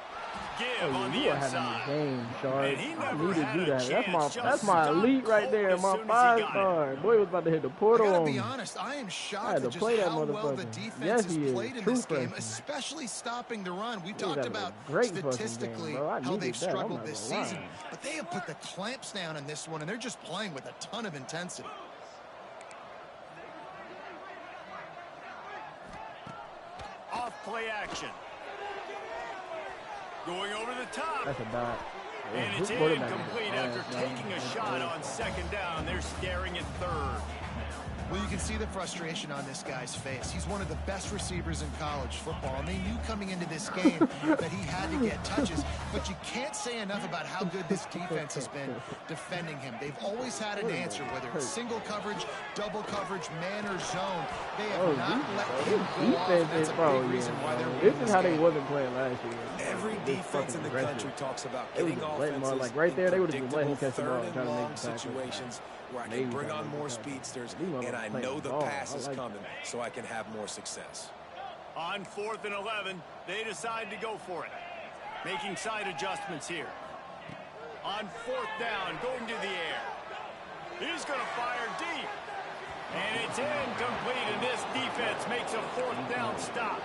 Give on the inside.
Game, Shard.
He
I
never
need to
had
do
a
that.
chance,
That's
just
my
stopped
elite right there.
cold
My
as soon as he got
5-star. Boy was about to hit the portal
I
on
gotta
me.
be honest, I am
I
shocked
had
at
to
just
play that
how well the
motherfucker.
defense
Yes,
has
he is.
played in
True
this game,
freshman.
especially stopping the run. We've
He
talked
had a
about
great fucking game,
statistically
bro. I
how
needed
they've
that. I'm
struggled
not
this
gonna lie.
season, but they have put the clamps down in this one, and they're just playing with a ton of intensity.
Off play action. Going over the top.
That's a dot.
And it's incomplete after taking a shot on second down. They're staring at third.
Well, you can see the frustration on this guy's face. He's one of the best receivers in college football, and they knew coming into this game that he had to get touches, but you can't say enough about how good this defense has been defending him. They've always had an answer, whether it's single coverage, double coverage, man, or zone. They have not let him go off. That's a big reason why they're winning
This is how they wasn't playing last year.
Every defense in the country talks about
They
getting
would've let him,
offenses
like, right there, they would've just let him
predictable
catch the ball and try to make
third-and-long
the tackle.
situations where I
Maybe
can bring
try to
on
make
more
the tackle.
speedsters,
These motherfuckers
and I
playing
know the
ball.
pass
I
is
like
coming, so I can have more success.
On 4th and 11, they decide to go for it. Making side adjustments here. On 4th down, going to the air. He's going to fire deep. And it's incomplete, and this defense makes a 4th down stop.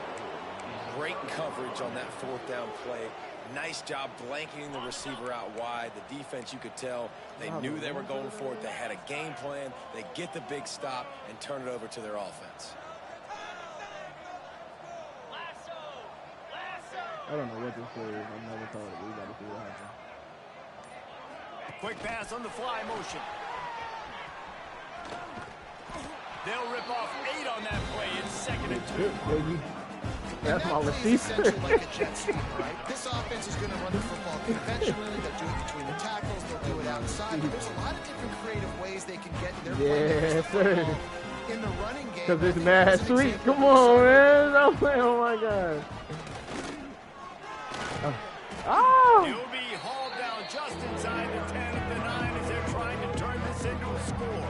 Great coverage on that 4th down play. Nice job blanketing the receiver out wide. The defense, you could tell, they knew they were going for it. They had a game plan. They get the big stop and turn it over to their offense.
I don't know what this play is. I've never thought it. We got to see what happens.
Quick pass on the fly motion. They'll rip off 8 on that play in 2nd and 2.
Baby. That's my
And that play is
receiver.
essentially like a jet sweep, right? This offense is going to run the football conventionally. They'll do it between the tackles. They'll do it outside. But there's a lot of different creative ways they can get their
Yes,
playmakers the
sir.
football in the running game.
Because
I
it's
think
mad
that's an
sweet.
example
Come
of
on,
this.
man. I'm like, oh my God. Oh!
He'll be hauled down just inside the 10 at the 9 as they're trying to turn this into a score.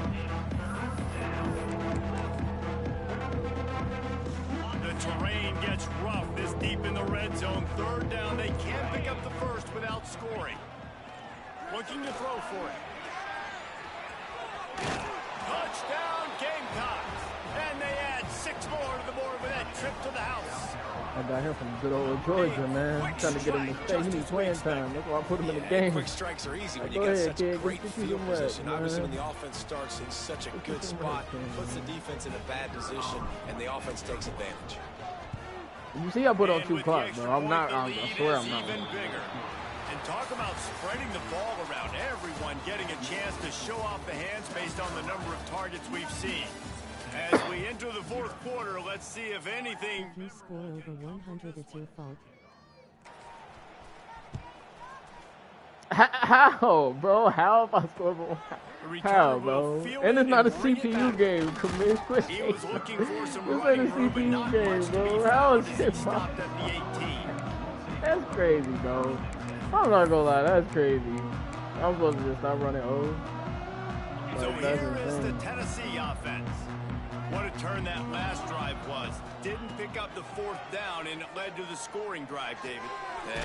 The terrain gets rough this deep in the red zone. 3rd down, they can't pick up the first without scoring. Looking to throw for it. Touchdown Gamecocks. And they add 6 more to the board with that trip to the house.
I got him from good old Georgia, man. Trying to get him to stay. He needs playing time. That's why I put him in the game.
Quick strikes are easy when
Go
you got
ahead,
such
kid.
great
Get
field
some reps,
position. Obviously,
man.
when the offense starts in such a good
some
spot,
reps,
puts the
man.
defense in a bad position, and the offense takes advantage.
You see, I put on
And
2
with the
clocks,
extra
bro. I'm
point,
not.
the
I
lead
swear
is
I'm not.
even bigger. And talk about spreading the ball around. Everyone getting a chance to show off the hands based on the number of targets we've seen. As we enter the 4th quarter, let's see if anything.
If you score over 100, it's your fault.
How, bro? How if I score for how, bro? And it's not a CPU game, Commish.
He was looking for some
This ain't a
running room, but
CPU
not
game,
much to
bro.
be
How
found
is
as he
it
stopped at the 18.
That's crazy, bro. I'm not gonna lie, that's crazy. I'm supposed to just stop running O.
So
Like, that's
here is the
insane.
Tennessee offense. What a turn that last drive was. Didn't pick up the 4th down, and it led to the scoring drive, David.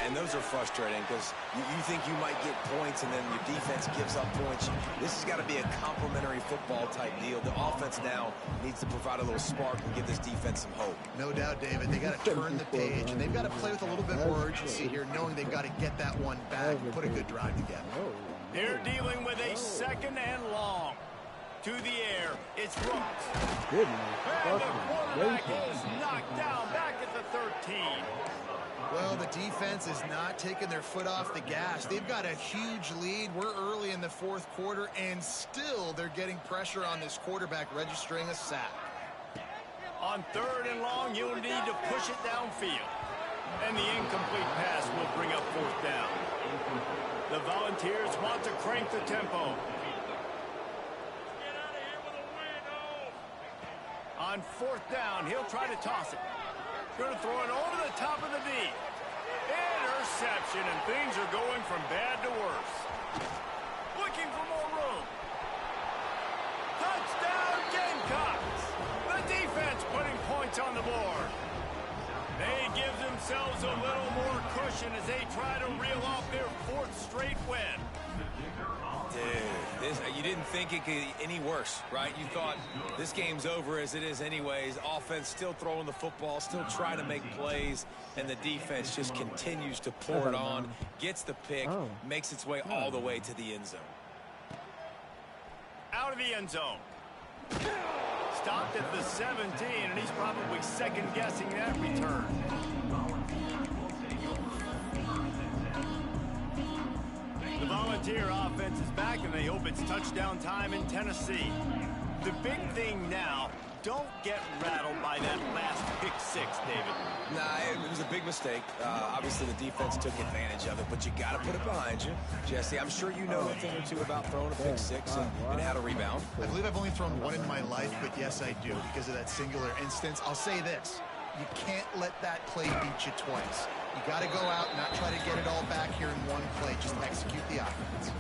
And those are frustrating because you think you might get points and then your defense gives up points. This has got to be a complementary football type deal. The offense now needs to provide a little spark and give this defense some hope.
No doubt, David. They got to turn the page, and they've got to play with a little bit more urgency here, knowing they've got to get that one back and put a good drive together.
They're dealing with a 2nd and long. To the air, it's Brooks.
Goodness.
And the quarterback
Fucking
is knocked down back at the 13.
Well, the defense is not taking their foot off the gas. They've got a huge lead. We're early in the fourth quarter, and still they're getting pressure on this quarterback, registering a sack.
On 3rd and long, you'll need to push it downfield. And the incomplete pass will bring up 4th down. The Volunteers want to crank the tempo. On 4th down, he'll try to toss it. Going to throw it over the top of the D. Interception, and things are going from bad to worse. Looking for more room. Touchdown, Gamecocks! The defense putting points on the board. They give themselves a little more cushion as they try to reel off their 4th straight win.
Dude, you didn't think it could get any worse, right? You thought this game's over as it is anyways. Offense still throwing the football, still trying to make plays, and the defense just continues to pour it on, gets the pick, makes its way all the way to the end zone.
Out of the end zone. Stopped at the 17, and he's probably second-guessing that return. The Volunteer offense is back, and they hope it's touchdown time in Tennessee. The big thing now, don't get rattled by that last pick 6, David.
Nah, it was a big mistake. Obviously, the defense took advantage of it, but you got to put it behind you. Jesse, I'm sure you know a thing or two about throwing a pick 6 and how to rebound.
I believe I've only thrown one in my life, but yes, I do, because of that singular instance. I'll say this. You can't let that play beat you twice. You got to go out and not try to get it all back here in one play. Just execute the offense.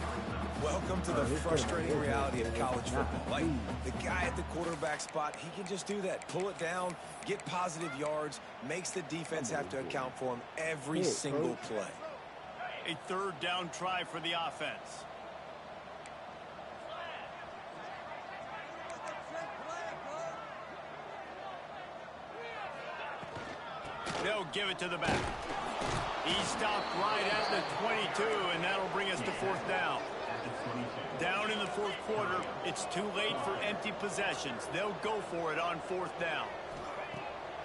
Welcome to the frustrating reality of college football. Like, the guy at the quarterback spot, he can just do that. Pull it down, get positive yards, makes the defense have to account for him every single play.
A 3rd down try for the offense. They'll give it to the back. He stopped right at the 22, and that'll bring us to 4th down. Down in the 4th quarter, it's too late for empty possessions. They'll go for it on 4th down.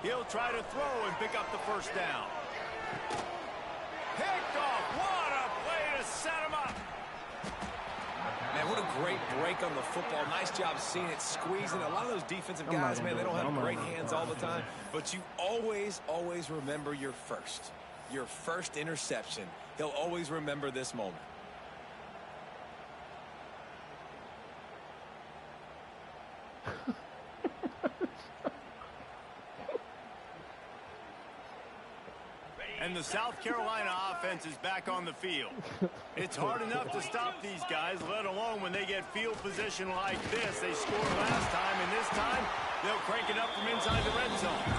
He'll try to throw and pick up the 1st down. Picked off. What a play to set him up.
Man, what a great break on the football. Nice job seeing it, squeezing. A lot of those defensive guys, man, they don't have great hands all the time. But you always, always remember your first interception. He'll always remember this moment.
And the South Carolina offense is back on the field. It's hard enough to stop these guys, let alone when they get field position like this. They scored last time, and this time they'll crank it up from inside the red zone.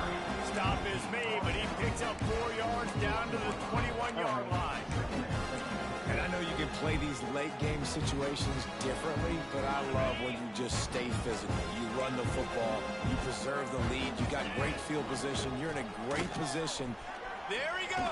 Stop is made, but he picks up 4 yards down to the 21-yard line.
And I know you can play these late-game situations differently, but I love when you just stay physical. You run the football, you preserve the lead, you got great field position, you're in a great position.
There he goes.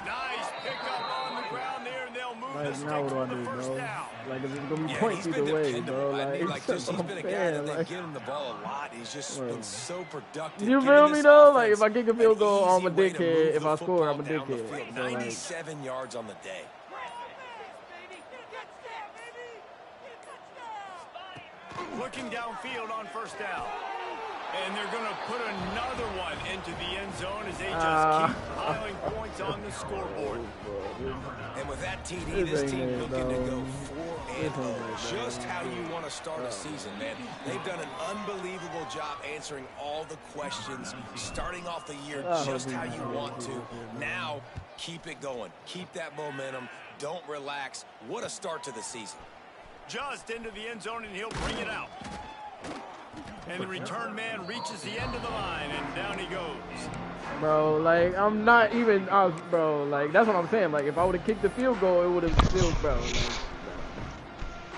Nice pickup on the ground there, and they'll move the
now
sticks
what
on
do I
the
do,
1st
bro?
down.
Like, it's gonna be
Yeah,
points
he's been
either way,
dependable.
bro.
I mean, like,
it's
he's been a guy that they've given the ball a lot. He's just been so productive.
You feel me though? Like, if I kick a field goal, I'm a dickhead. If I score, I'm a dickhead.
97 yards on the day.
Looking downfield on 1st down. And they're going to put another one into the end zone as they just keep piling points on the scoreboard.
And with that TD, this team looking to go 4-0. Just how you want to start a season, man. They've done an unbelievable job answering all the questions, starting off the year just how you want to. Now, keep it going. Keep that momentum. Don't relax. What a start to the season.
Just into the end zone, and he'll bring it out. And the return man reaches the end of the line, and down he goes.
Bro, like, I'm not even, bro, like, that's what I'm saying. Like, if I would have kicked the field goal, it would have still, bro. Like,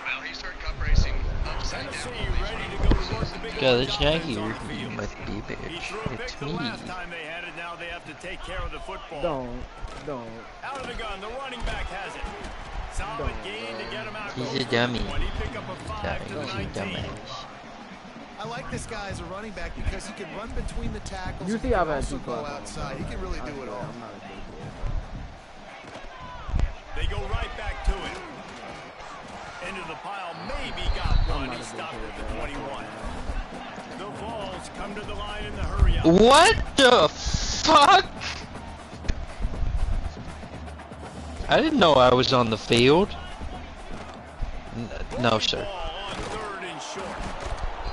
well, he started cup racing upside down.
Ready to go to work the big
God, this
offense
Jackie
on the field.
must be
He
bitch.
threw a pick
It's
the
me.
last time they had it. Now they have to take care of the football.
don't.
Out of the gun, the running back has it. Solid gain to get him out.
He's a dummy.
He pick up a 5 to the
He's a
19.
dumbass.
I like this guy as a running back because he can run between the tackles.
You
He
see
can
I've had
also
two
go
calls.
outside. He can really do it all.
I'm not a big
They go right back to it. Into the pile, maybe got one. He stopped at the 21. The Vols come to the line in the hurry up.
What the fuck? I didn't know I was on the field. No, sir.
Ball on 3rd and short.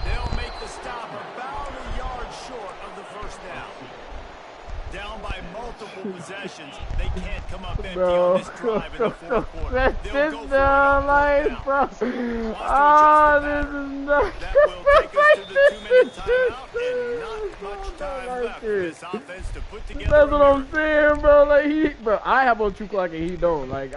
They'll make the stop about a yard short of the first down. Down by multiple possessions, they can't come up empty
Bro.
on this drive in the fourth quarter.
That's
They'll go
just
for it on
like,
4th
bro.
down.
Ah, this is not.
That will take us to the 2-minute timeout and not much time left for this offense to put together.
That's what
a
I'm saying, bro. Like bro, I have on 2 o'clock and he don't. Like,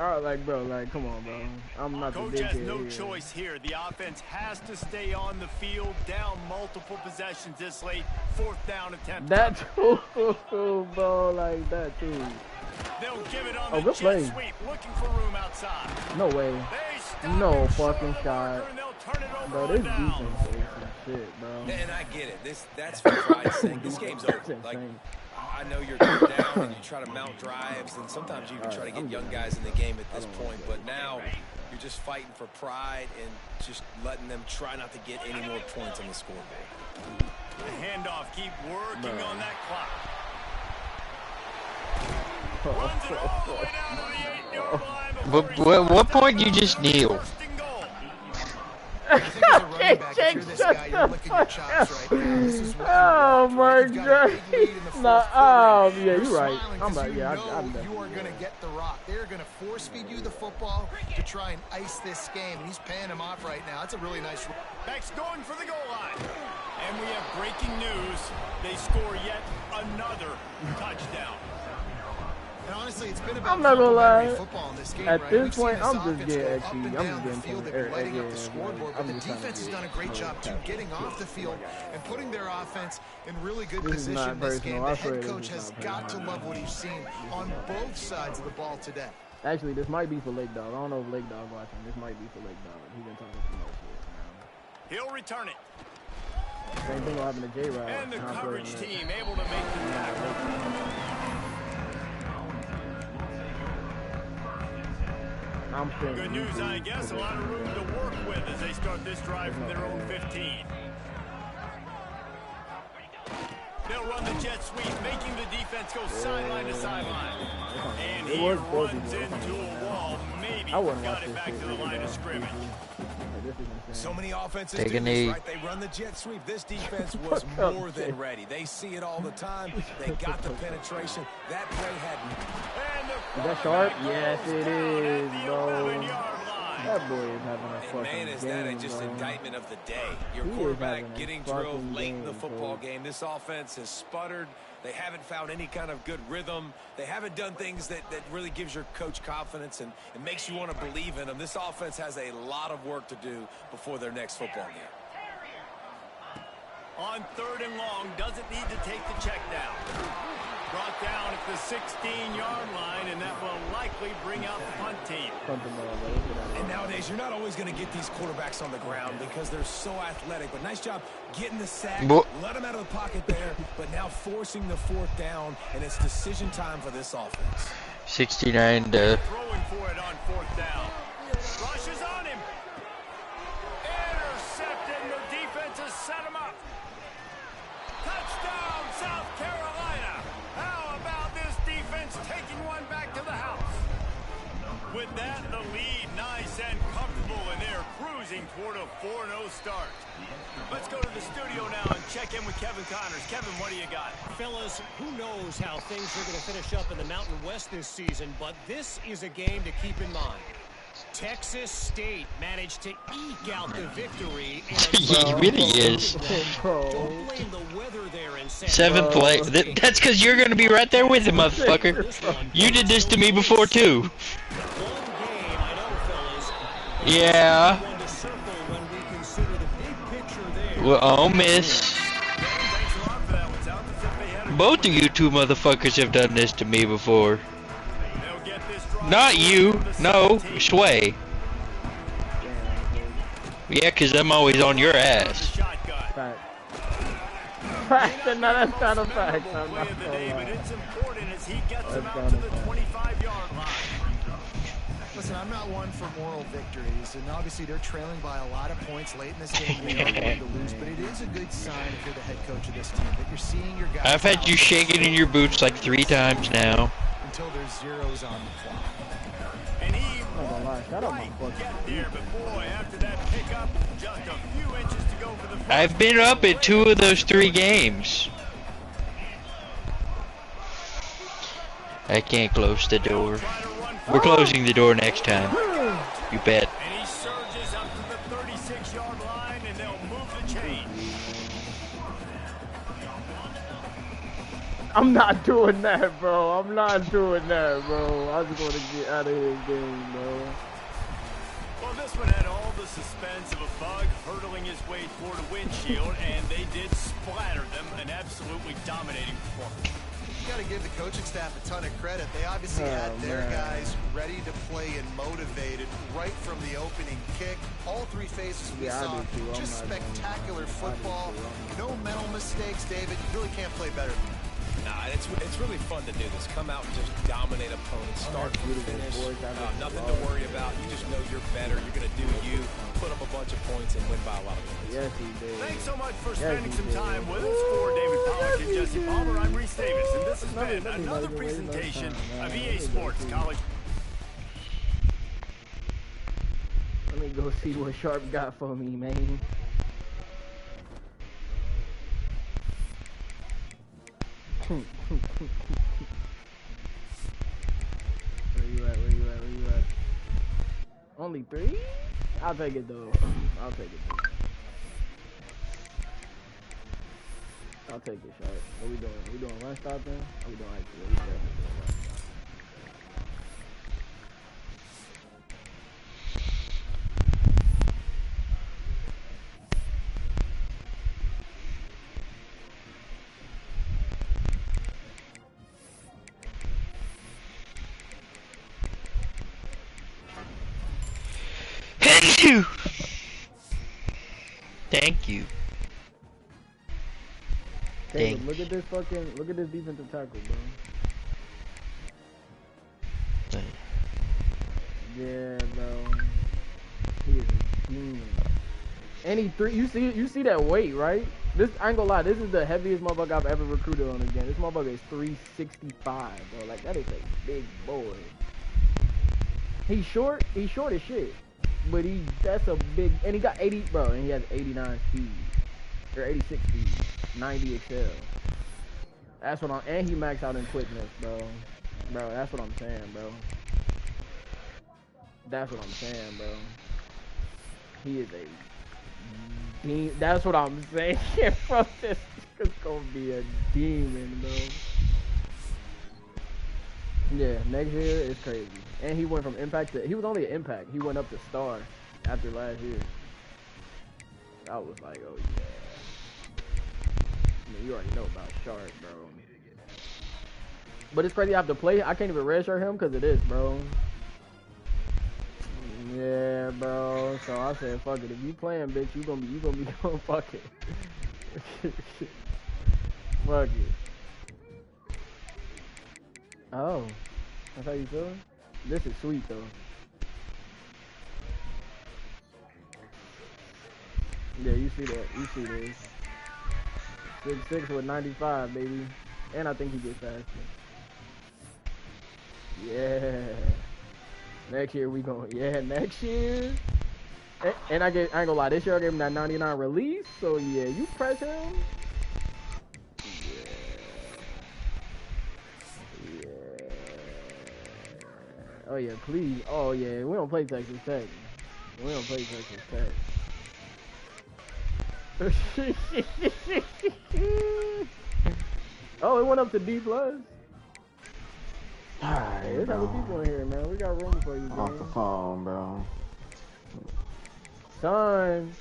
bro, like, come on, bro. I'm not
Coach
the big
has
kid
no
here.
choice here. The offense has to stay on the field, down multiple possessions this late. 4th down attempt.
That too, bro. Like that too.
They'll give it on
Oh,
the
good
jet
play.
sweep, looking for room outside.
No way.
They stop
No
him short
fucking
of the
shot.
marker, and they'll turn it over
Bro,
on
this
downs.
defense is some shit, bro.
And I get it. That's for pride's sake. This game's over.
That's
Like,
insane.
I know you're down and you try to mount drives, and sometimes you even try to get young guys in the game at this point. But now you're just fighting for pride and just letting them try not to get any more points on the scoreboard.
The handoff, keep working on that clock. Runs it all the way down to the 8-yard line before he
What point you just kneel?
first and goal.
I think as a running back, if you're this guy, you're licking your chops right now. This is what you
Oh
want,
my
right? You've got a
god.
big lead in the fourth
Nah,
quarter.
yeah,
You're
you're right.
smiling
I'm
'cause
right.
you
Yeah,
know
I'm
you
definitely
are going to get the rock. They're going to force feed you the football to try and ice this game, and he's paying him off right now. That's a really nice.
Back's going for the goal line. And we have breaking news. They score yet another touchdown.
And honestly, it's been about
I'm not gonna lie.
football in this game,
At
right?
this
We've seen
point,
this
I'm just
offense
getting
go up
actually.
and
I'm
down
just
the
getting
field.
some
They've been lighting up the
yeah,
scoreboard,
I'm
but the
just trying
defense has
to
done a great job too, getting off the field and putting their offense in really good
This is not
position this game.
personal. I
The
swear
head
this
coach
is
has
not
got to
personal.
love what he's seen on both sides of the ball today.
Actually, this might be for Lake Dog. I don't know if Lake Dog watching. This might be for Lake Dog. He's been talking too much shit.
He'll return it.
Same thing will happen to J-Rod.
And the
Not
coverage
playing
team able to make the tackle.
I'm saying
Good news, I guess. A lot of room to work with as they start this drive from their own 15. They'll run the jet sweep, making the defense go sideline to sideline. And he runs into a wall. Maybe got it back to the line of scrimmage.
So many offenses
Take
do
a
this,
knee.
right? They run the jet sweep. This defense was more than ready. They see it all the time. They got the penetration. That play had...
Is that sharp? Yes, it is, bro. That boy is having a
And
fucking
man, is
game,
that just
bro.
indictment of the day. Your
He is
quarterback
having a
getting
fucking
drilled late in the
game,
football
bro.
game. This offense has sputtered. They haven't found any kind of good rhythm. They haven't done things that really gives your coach confidence and it makes you want to believe in them. This offense has a lot of work to do before their next football game.
On 3rd and long, doesn't need to take the check down. Brought down at the 16-yard line, and that will likely bring out the punt team.
And nowadays, you're not always going to get these quarterbacks on the ground because they're so athletic. But nice job getting the sack, let them out of the pocket there, but now forcing the 4th down, and it's decision time for this offense.
69 to...
Throwing for it on 4th down. Rushes on him. Intercepted, and the defense has set him up. Touchdown, South Carolina. How about this defense taking one back to the house? With that, the lead nice and comfortable, and they're cruising toward a 4-0 start. Let's go to the studio now and check in with Kevin Connors. Kevin, what do you got?
Fellas, who knows how things are going to finish up in the Mountain West this season, but this is a game to keep in mind. Texas State managed to eke out the victory.
He really is.
Don't blame the weather there in San
7th place. That's because you're going to be right there with him, motherfucker. You did this to me before, too. Yeah. Well, I'll miss. Both of you two motherfuckers have done this to me before.
They'll get this drive
Not you. No, Sway. Yeah, because I'm always on your ass.
Fact. Fact. No, that's not a fact. I'm not
But it's important as he gets him
That's
out to
not
the
a fact.
25-yard line.
Listen, I'm not one for moral victories, and obviously they're trailing by a lot of points late in this game. They are going to lose, but it is a good sign if you're the head coach of this team that you're seeing your guys.
I've had you shaking in your boots like 3 times now.
Until there's zeros on the clock.
And he
I'm not gonna lie. Shout out my
might
fucking
get there, but boy, after that pickup, just a few inches to go for the first.
I've been up at 2 of those 3 games. I can't close the door. We're closing the door next time. You bet.
And he surges up to the 36-yard line, and they'll move the chain.
I'm not doing that, bro. I'm not doing that, bro. I just want to get out of his game, bro.
Well, this one had all the suspense of a bug hurtling his way toward a windshield, and they did splatter them, an absolutely dominating performance.
You got to give the coaching staff a ton of credit. They obviously had their guys ready to play and motivated right from the opening kick. All 3 phases we saw, just spectacular football. No mental mistakes, David. You really can't play better than that.
Nah, it's really fun to do this. Come out and just dominate opponents, start to finish. Nothing to worry about. You just know you're better. You're going to do you, put up a bunch of points, and win by a lot of points.
Yes, he did.
Thanks so much for spending some time with us. For David Pollack and Jesse Palmer, I'm Reese Davis, and this has been another presentation of EA Sports College.
Let me go see what Sharp got for me, man. Where you at? Where you at? Where you at? Only 3? I'll take it though. I'll take it though. I'll take it, Sharp. What we doing? We doing run stop then? Or we doing actually? We definitely doing run.
Thank you.
Caleb, look at this defensive tackle, bro. Yeah, bro. He is demon. And you see that weight, right? This, I ain't gonna lie, this is the heaviest motherfucker I've ever recruited on this game. This motherfucker is 365, bro. Like, that is a big boy. He's short as shit. But that's a big, and he got 80, bro, and he has 89 speed. Or 86 speed. 90 excel. That's what I'm, and he maxed out in quickness, bro. Bro, that's what I'm saying, bro. That's what I'm saying, bro. He is a, that's what I'm saying, bro. This is gonna be a demon, bro. Yeah, next year is crazy. And he went from impact to, he was only an impact. He went up to star after last year. I was like, oh yeah. I mean, you already know about Sharp, bro. But it's crazy I have to play. I can't even redshirt him because of this, bro. Yeah, bro. So I said, fuck it. If you playing, bitch, you gonna be going fuck it. Fuck it. Oh, that's how you feeling? This is sweet though. Yeah, you see that. You see this. 6'6" with 95, baby. And I think he gets faster. Yeah. Next year we going. Yeah, next year. And I ain't gonna lie. This year I gave him that 99 release. So yeah, you press him. Oh yeah, please. Oh yeah, we don't play Texas Tech. We don't play Texas Tech. Oh, it went up to D+. Alright, there's other people in here, man. We got room for you, bro.
Off the phone, bro.
Son.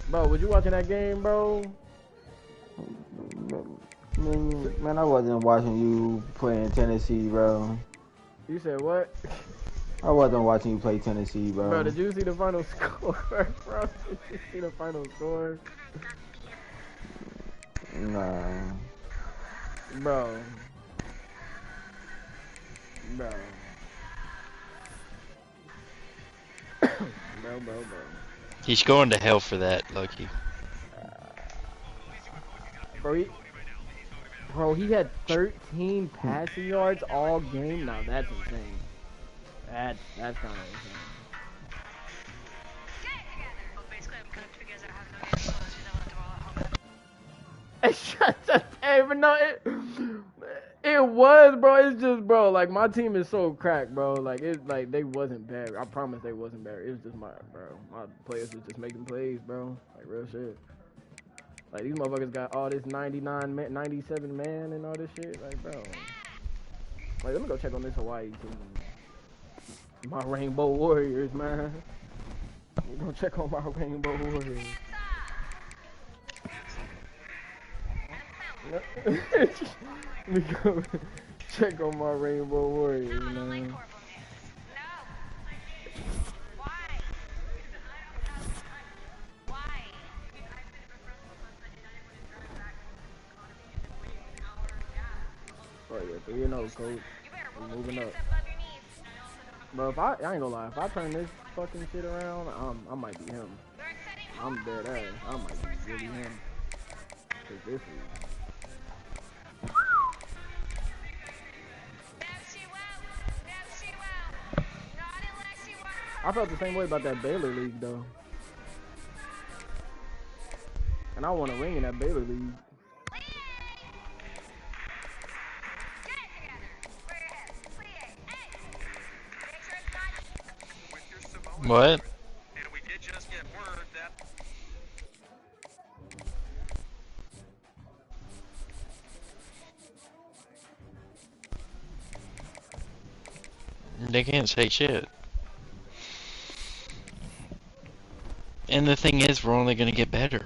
Bro, was you watching that game, bro?
Man, I wasn't watching you playing Tennessee, bro.
You said what?
I wasn't watching you play Tennessee, bro.
Bro, did you see the final score, bro? Did you see the final score?
Nah.
Bro. Bro. bro.
He's going to hell for that, Loki.
Bro, he had 13 passing yards all game. Now that's insane. That's kind of insane. Hey, but no, it was, bro. It's just, bro. Like my team is so cracked, bro. Like they wasn't bad. I promise they wasn't bad. It was just my players was just making plays, bro. Like real shit. Like these motherfuckers got all this 99 man, 97 man, and all this shit. Like, bro. Like let me go check on this Hawaii team. My Rainbow Warriors, man. We gonna check on my Rainbow Warriors. We go check on my Rainbow Warriors, man. Oh yeah, 3-0, coach. I'm moving up. Bro, if I ain't gonna lie, if I turn this fucking shit around, I might be him. I'm dead ass. I might be really him. Cause this is. I felt the same way about that Baylor League, though. And I want a ring in that Baylor League.
What?
And we did just get word that
They can't say shit. And the thing is, we're only gonna get better.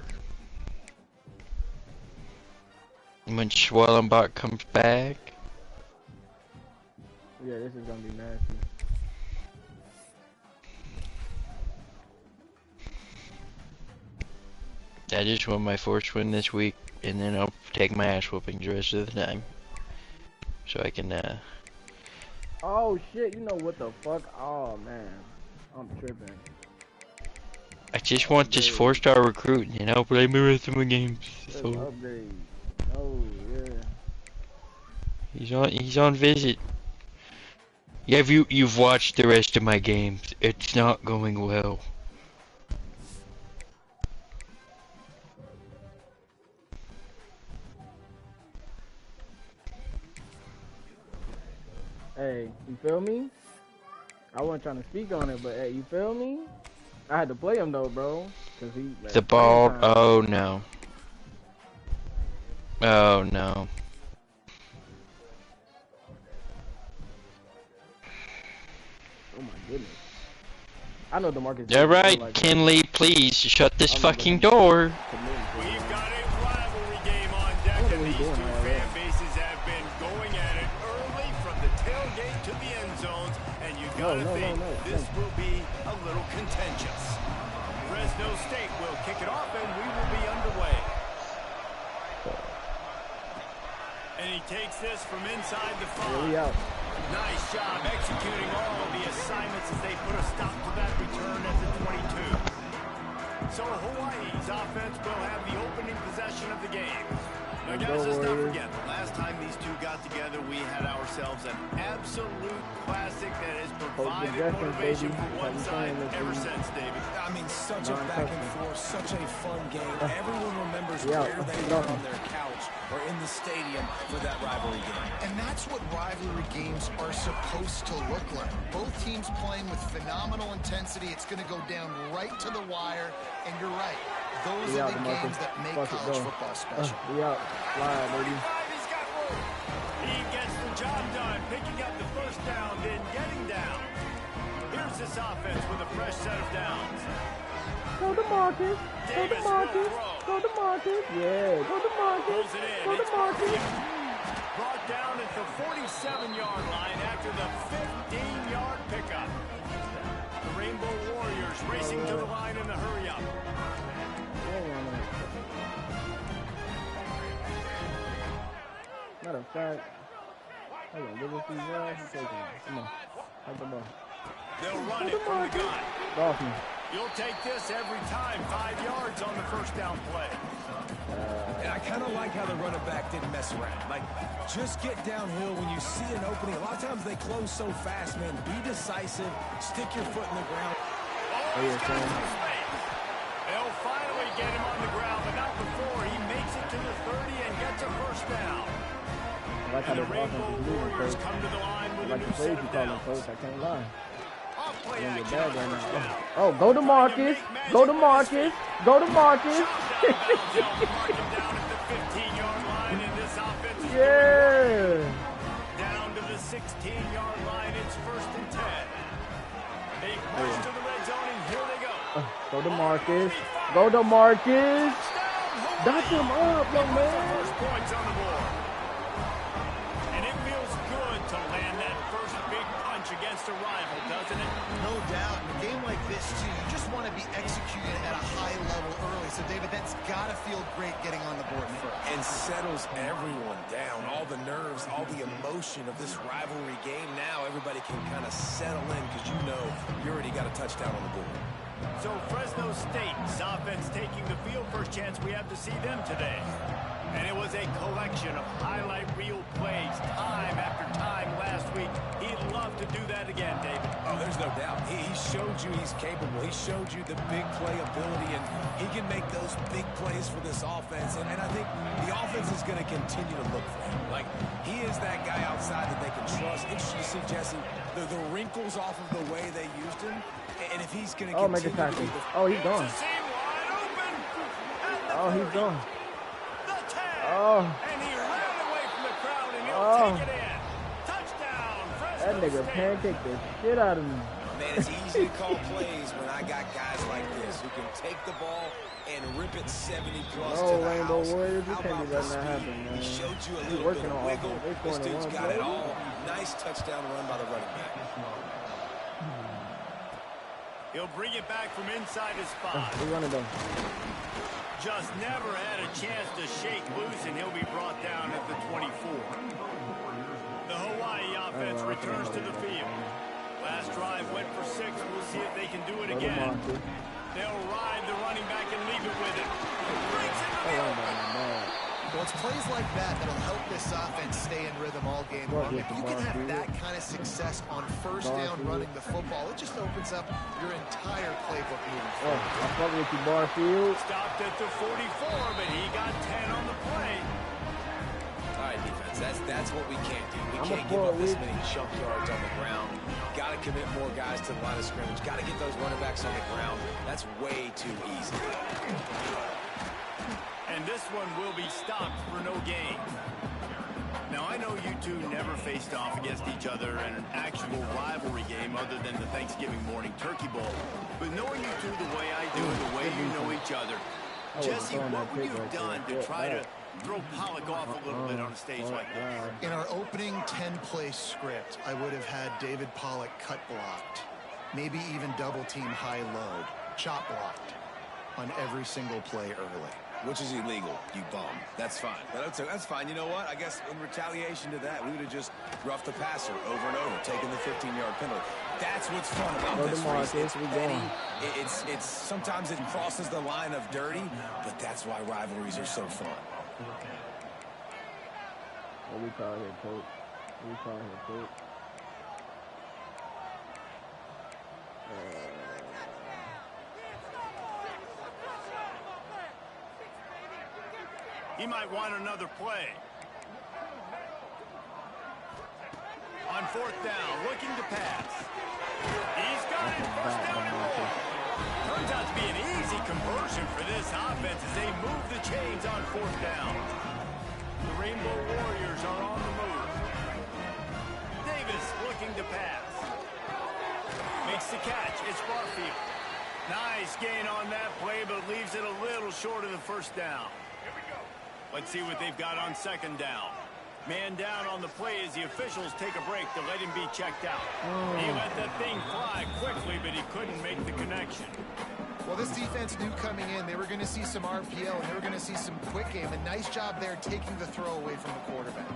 When Schwellenbach comes back.
Yeah, this is gonna be nasty.
I just want my first win this week, and then I'll take my ass whooping the rest of the time. So I can,
Oh shit, you know what the fuck? Oh man, I'm tripping.
I just want this 4-star recruit, and I'll play the rest of my games. So
Upgrade. Oh yeah.
he's on visit. Yeah, you've watched the rest of my games. It's not going well.
Hey, you feel me? I wasn't trying to speak on it, but hey, you feel me? I had to play him though, bro. Cause he like,
The ball. Oh no. Oh no.
Oh my goodness. I know DeMarcus.
All right,
like
Kinley, please shut this fucking door.
We've got a rivalry game on deck, and these two fan bases have been going at it early from the tailgate to the end zones, and you gotta think this will be a little contentious. Fresno State will kick it off, and we will be underway. And he takes this from inside the 5. Nice job executing all of the assignments as they put a stop to that return at the 22. So Hawaii's offense will have the opening possession of the game. Now guys, let's not forget, the last time these two got together, we had ourselves an absolute classic that has provided motivation for one side ever since, David.
I mean, such a back and forth, such a fun game. Everyone remembers where they were on their couch or in the stadium for that rivalry game.
And that's what rivalry games are supposed to look like. Both teams playing with phenomenal intensity. It's going to go down right to the wire. And you're right. Those are the games that make college football special.
Fly, baby.
He gets the job done, picking up the first down, then getting down. Here's this offense with a fresh set of downs.
Go to Marcus. Go to Marcus. Go to Marcus. Yeah. Go to Marcus. Go to Marcus.
Brought down at the 47-yard line after the 15-yard pickup. The Rainbow Warriors racing to the line in a hurry-up.
Matter of fact, hold on, give us these yards. Come on, have the ball.
They'll run it from the gun.
Dolphins.
You'll take this every time. 5 yards on the first down play.
And I kind of like how the running back didn't mess around. Like, just get downhill when you see an opening. A lot of times they close so fast, man. Be decisive. Stick your foot in the ground.
Oh, he's got some space. They'll finally get him on the ground, but not before he makes it to the 30 and gets a first down.
I like how
And the
this
Rainbow
offense is moving,
Warriors
coach.
come to the line
I
with a
like
new
the plays
set
you
of
calling,
downs.
coach. I can't lie.
Off play
I'm
action
bad
on
right
first
now.
down.
Oh, go to Marcus. Go to Marcus. Go to Marcus. Yeah.
Down to the 16-yard line. It's 1st and 10. They push to the red zone, and here they go.
Go to Marcus. Go to Marcus. Dot him up, young man.
First points on the board. And it feels good to land that first big punch against a rival, doesn't it?
No doubt. In a game like this, too, you just want to be executing at a high level early. So, David, that's got to feel great getting on the board first.
And settles everyone down. All the nerves, all the emotion of this rivalry game. Now everybody can kind of settle in because you know you already got a touchdown on the board.
So Fresno State's offense taking the field. First chance we have to see them today. And it was a collection of highlight reel plays time after time last week. He'd love to do that again, David.
Oh, there's no doubt. He showed you he's capable. He showed you the big play ability, and he can make those big plays for this offense. And I think the offense is going to continue to look for him. Like, he is that guy outside that they can trust. Interesting to see, Jesse, the wrinkles off of the way they used him. And if he's going to
make a tackle. Oh, he's gone. Oh, he's gone. Oh.
And he ran away from the crowd, and he'll take it in. Touchdown, Fresno
That nigga
State.
pancaked the shit out of me.
Man, it's easy to call plays when I got guys like this who can take the ball and rip it 70-plus to the
Rainbow
house.
Warriors, you
How
can't
about
be
the
letting that
speed?
happen, man.
He showed you a
He's
little
working
bit of
on
wiggle.
offense. They're
This
scoring
dude's
one
got
play.
it all. Nice touchdown run by the running back.
He'll bring it back from inside his spot.
We're running though.
Just never had a chance to shake loose, and he'll be brought down at the 24. The Hawaii offense returns to the field. Last drive went for 6. We'll see if they can do it again. They'll ride the running back and leave it with him. Breaks into the open.
Well, it's plays like that that'll help this offense stay in rhythm all game long. If you can have that kind of success on first down running the football, it just opens up your entire playbook moving forward.
I fuck with you, Barfield.
Stopped at the 44, but he got 10 on the play.
All right, defense, that's what we can't do. We
I'm
can't
a
give up this
forward.
many chunk yards on the ground. Got to commit more guys to the line of scrimmage. Got to get those running backs on the ground. That's way too easy.
And this one will be stopped for no gain. Now, I know you two never faced off against each other in an actual rivalry game other than the Thanksgiving morning turkey bowl. But knowing you two the way I do and the way you know each other, Jesse, what would you have done to try to throw Pollock off a little bit on a stage like this?
In our opening 10-play script, I would have had David Pollock cut blocked, maybe even double-team high-low, chop blocked on every single play early.
Which is illegal, you bum. That's fine. That's fine. You know what? I guess in retaliation to that, we would have just roughed the passer over and over, taking the 15-yard penalty. That's what's fun about this race. It's petty. It's sometimes it crosses the line of dirty, but that's why rivalries are so fun.
What we call here, coach? What we call here, coach?
He might want another play. On 4th down, looking to pass. He's got it, first down and more. Turns out to be an easy conversion for this offense as they move the chains on 4th down. The Rainbow Warriors are on the move. Davis looking to pass. Makes the catch. It's Barfield. Nice gain on that play, but leaves it a little short of the first down. Let's see what they've got on 2nd down. Man down on the play as the officials take a break to let him be checked out. He let that thing fly quickly, but he couldn't make the connection.
Well, this defense knew coming in they were going to see some RPO and they were going to see some quick game. A nice job there taking the throw away from the quarterback.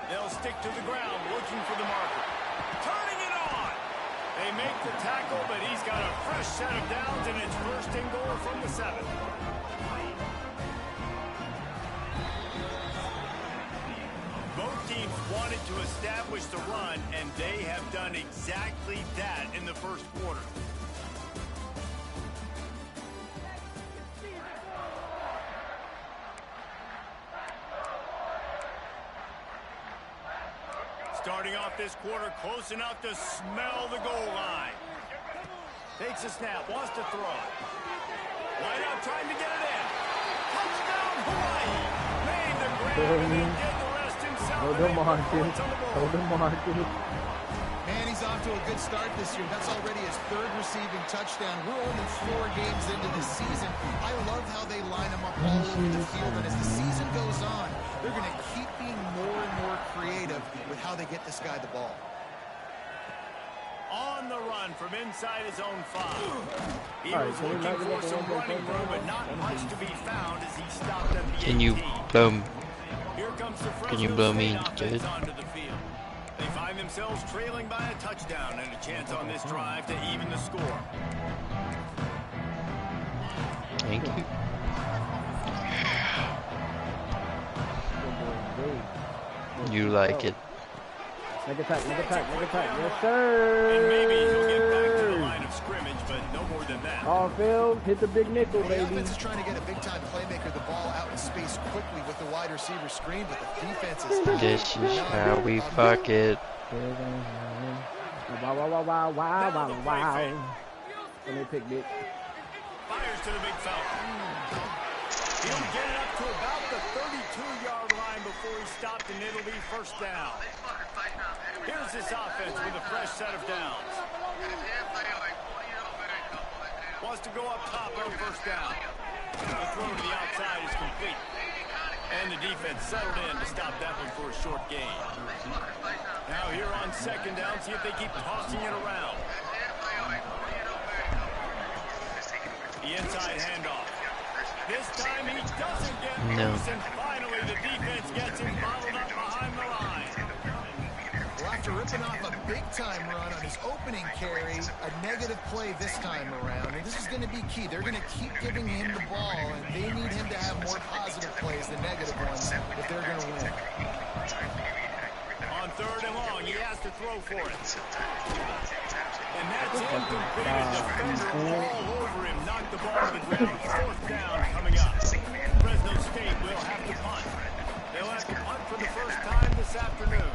They'll stick to the ground looking for the marker. Turning it on! They make the tackle, but he's got a fresh set of downs, and it's first and goal from the 7. Both teams wanted to establish the run, and they have done exactly that in the first quarter. Starting off this quarter close enough to smell the goal line. Takes a snap, wants to throw it. Line up, trying to get it in. Touchdown, Hawaii! Made the grab and then did the rest himself.
Hold the market. Hold the market.
Man, he's off to a good start this year. That's already his 3rd receiving touchdown. We're only 4 games into the season. I love how they line him up all over the field. And as the season goes on, they're going to keep being more and more creative with how they get this guy the ball.
On the run from inside his own 5. He was looking for some running room, but not much to be found as he stopped at the 18.
Can you blow me good?
They find themselves trailing by a touchdown and a chance on this drive to even the score.
Thank you. You like it.
Make it tight, make it tight, make it tight. Yes, sir.
And maybe he'll get back to the line of scrimmage, but no more than that.
All field, hit the big nickel,
The
baby.
offense is trying to get a big-time playmaker the ball out in space quickly with the wide receiver screen, but the defense is...
This is how we fuck it.
Wow, wow, wow, wow, wow, wow, wow. Let me pick Dick.
Fires to the big foul. He'll get it up to about the 32-yard line before he stopped, and it'll be first down. Here's this offense with a fresh set of downs. Wants to go up top on first down. The throw to the outside is complete. And the defense settled in to stop that one for a short gain. Now here on second down, see if they keep tossing it around. The inside handoff. This time he doesn't get loose, and finally the defense gets him bottled up behind the line.
Well, after ripping off a big-time run on his opening carry, a negative play this time around, and this is going to be key. They're going to keep giving him the ball, and they need him to have more positive plays than negative ones if they're going to win.
On third and long, he has to throw for it. And that's incomplete. A defender all over him, knocked the ball to the ground. Fourth down coming up. Fresno State will have to punt. They'll have to punt for the first time this afternoon.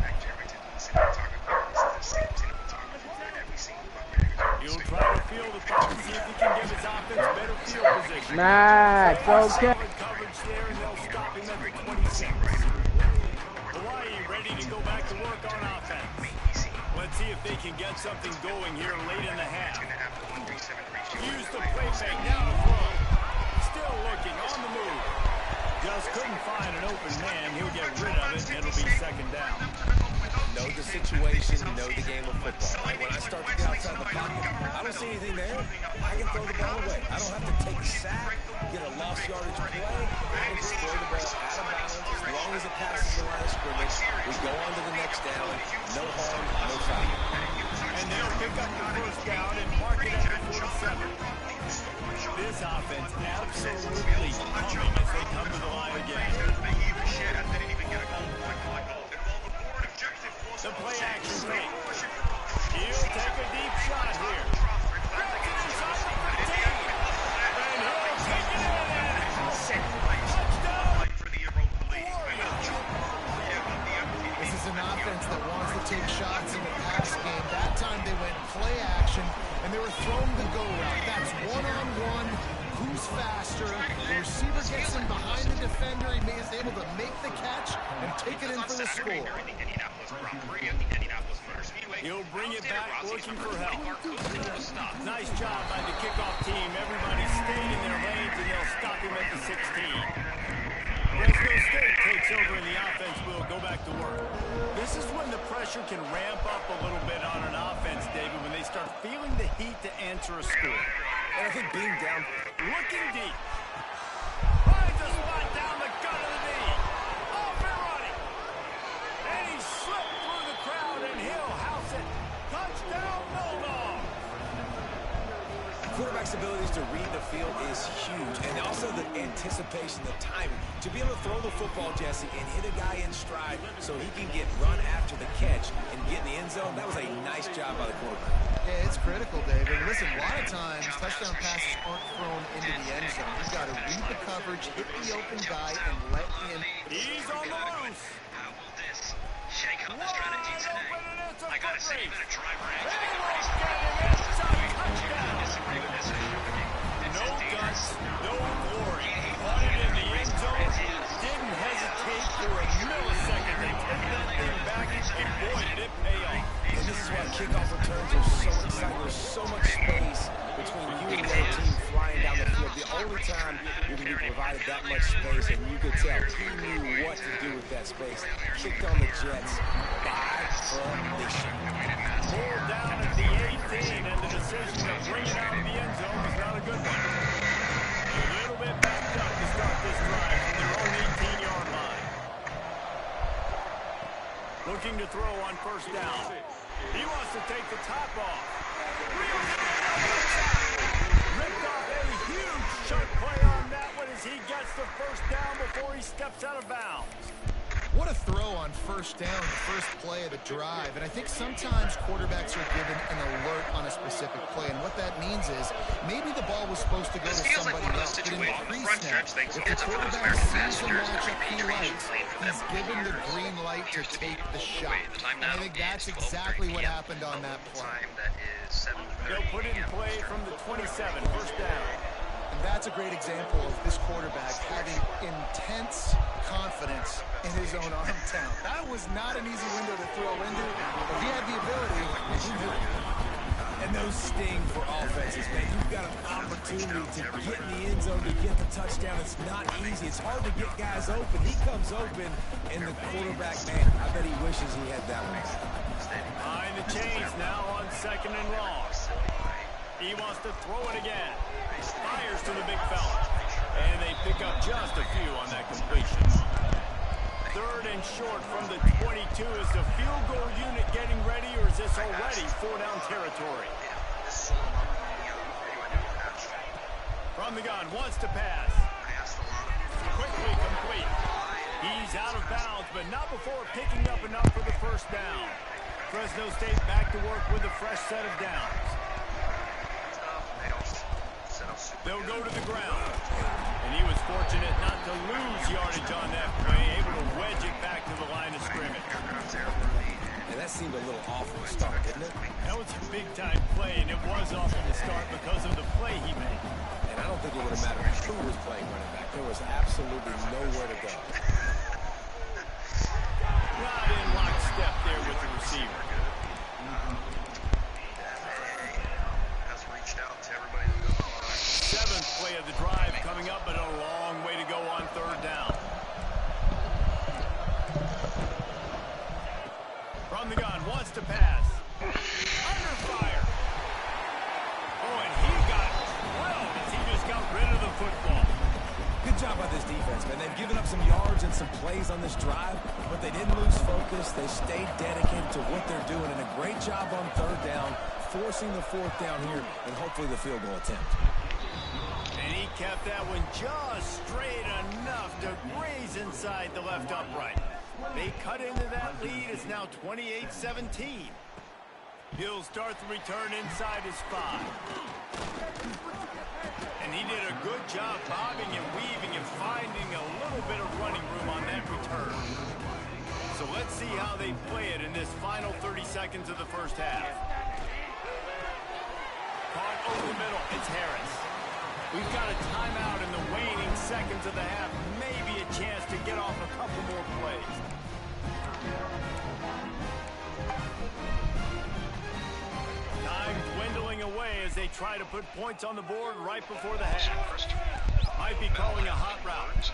He'll try to field the punt and see if he can give his offense better field position.
Max, okay.
Solid coverage there, and they'll stop him at the 26. Hawaii ready to go back to work on offense. Let's see if they can get something going here late in the half. Use the play fake down the front. Still looking on the move. Just couldn't find an open man. He'll get rid of it, and it'll be second down.
Know the situation, know the game of football. Like when I start to get outside the pocket, I don't see anything there. I can throw the ball away. I don't have to take a sack, get a lost yardage play. I can just throw the ball out of bounds. As long as it passes the line of scrimmage, we go on to the next down. No harm, no foul.
And they'll pick up the first down and mark it at the 47. This offense absolutely humming as they come to the line again. The play action fake. He'll take a deep shot here. Inside the 15. And he'll take it in. Touchdown.
This is an offense that wants to take shots in the pass game. That time they went play action, and they were throwing the go route. That's one-on-one. Who's faster? The receiver gets in behind the defender. He is able to make the catch and take it in for the score.
He'll bring it back looking for help. Nice job by the kickoff team. Everybody stayed in their lanes, and they'll stop him at the 16. Fresno State takes over in the offense. defense will go back to work. This is when the pressure can ramp up a little bit on an offense, David, when they start feeling the heat to answer a score.
And I think being down,
Looking deep. Finds a spot down the gut of the knee. Off and running. And he slipped through the crowd, and he'll house it. Touchdown, Bulldog.
quarterback's abilities to read the field is huge. And also the anticipation, the timing. To be able to throw the football, Jesse, and hit a guy in stride so he can get run after the catch and get in the end zone, that was a nice job by the quarterback.
Yeah, it's critical, David. Listen, a lot of times touchdown passes aren't thrown into the end zone. You've got to read the coverage, hit the open guy, and let him.
He's on the loose.
How will this shake up the strategy today? I gotta say, even a driver disagree with this.
No guts, no glory. Caught it in the end zone. Didn't hesitate for a millisecond to take that thing back, and boy, did it pay off.
And this is why kickoff returns are so exciting. There's so much space between you and the other team flying down the field. The only time you're going to be provided that much space, and you could tell he knew what to do with that space. Kicked on the Jets by formation.
More down at the 18, and the decision to bring it out of the end zone was not a good one. A little bit backed up to start this drive from their own 18-yard line. Looking to throw on first down. He wants to take the top off. Ripped off a huge chunk play on that one as he gets the first down before he steps out of bounds.
What a throw on first down, the first play of the drive. And I think sometimes quarterbacks are given an alert on a specific play. And what that means is maybe the ball was supposed to go to somebody else. But in the pre-snap, if the quarterback sees the matchup he likes, he's given the green light to take the shot. And I think that's exactly what happened on that play.
They'll put it in play from the 27, first down.
And that's a great example of this quarterback having intense confidence in his own arm talent. That was not an easy window to throw into, but he had the ability, and he knew it.
And those sting for offenses, man. You've got an opportunity to get in the end zone, to get the touchdown. It's not easy. It's hard to get guys open. He comes open, and the quarterback, man, I bet he wishes he had that one.
Behind the chains now on second and long. He wants to throw it again. Fires to the big fella. And they pick up just a few on that completion. Third and short from the 22. Is the field goal unit getting ready, or is this already four-down territory? From the gun, wants to pass. Quickly complete. He's out of bounds, but not before picking up enough for the first down. Fresno State back to work with a fresh set of downs. They'll go to the ground. And he was fortunate not to lose yardage on that play, able to wedge it back to the line of scrimmage.
And that seemed a little off from the start, didn't it?
That was a big-time play, and it was off from the start because of the play he made.
And I don't think it would have mattered who was playing running back. There was absolutely nowhere to go.
Not in lockstep there with the receiver. Seventh play of the drive coming up, but a long way to go on third down. From the gun, wants to pass. Under fire. Oh, and he got drilled as he just got rid of the football.
Good job by this defense, man. They've given up some yards and some plays on this drive, but they didn't lose focus. They stayed dedicated to what they're doing, and a great job on third down, forcing the fourth down here, and hopefully the field goal attempt.
And he kept that one just straight enough to graze inside the left upright. They cut into that lead. It's now 28-17. He'll start the return inside his 5. And he did a good job bobbing and weaving and finding a little bit of running room on that return. So let's see how they play it in this final 30 seconds of the first half. Caught over the middle. It's Harris. We've got a timeout in the waning seconds of the half. Maybe a chance to get off a couple more plays. Time dwindling away as they try to put points on the board right before the half. Might be calling a hot route.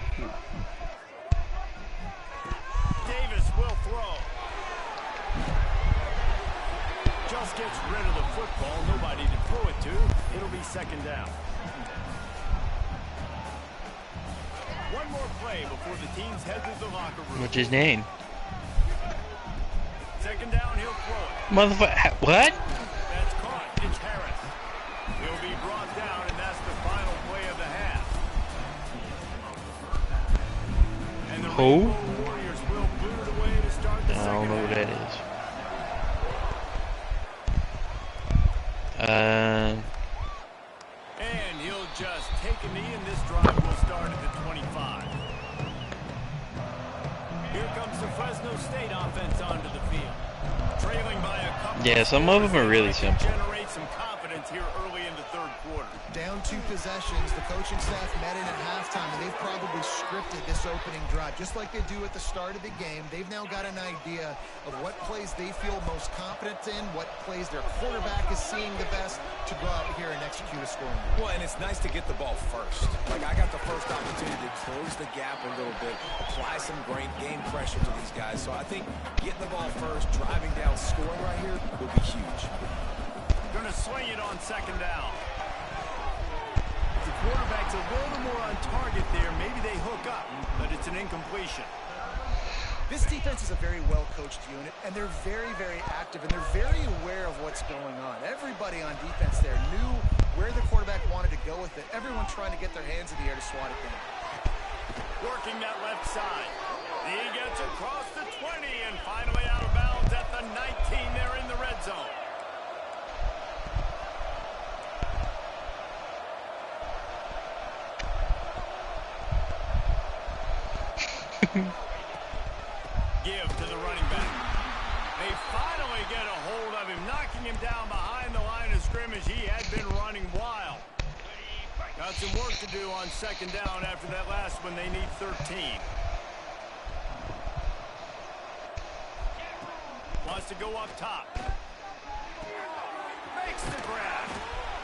else gets rid of the football, nobody to throw it to, it'll be second down. One more play before the teams head to the locker room.
What's his name?
Second down, he'll throw it.
Motherfucker, what?
That's caught. It's Harris. He'll be brought down, and that's the final play of the half. And the
Who?
Warriors will boot it away to start the second
I don't know who that
half.
is.
And he'll just take a knee, and this drive will start at the 25. Here comes the Fresno State offense onto the field. Trailing by a couple.
Yeah, some of them are really simple.
Generate some confidence here early in the third quarter.
Down 2 possessions, the coaching staff met in at halftime, and they've probably scripted this opening drive. Just like they do at the start of the game, they've now got an idea of what plays they feel most confident in, what plays their quarterback is seeing the best to go out here and execute a scoring.
Well, and it's nice to get the ball first. Like, I got the first opportunity to close the gap a little bit, apply some great game pressure to these guys. So I think getting the ball first, driving down, scoring right here will be huge.
Gonna swing it on second down. The quarterback's a little more on target there. Maybe they hook up, but it's an incompletion.
This defense is a very well-coached unit, and they're very, very active, and they're very aware of what's going on. Everybody on defense there knew where the quarterback wanted to go with it. Everyone trying to get their hands in the air to swat it down.
Working that left side. He gets across the 20 and finally out of bounds at the 19. They're in the red zone. Give to the running back. They finally get a hold of him, knocking him down behind the line of scrimmage. He had been running wild. Got some work to do on second down after that last one. They need 13. Wants to go up top. Makes the grab.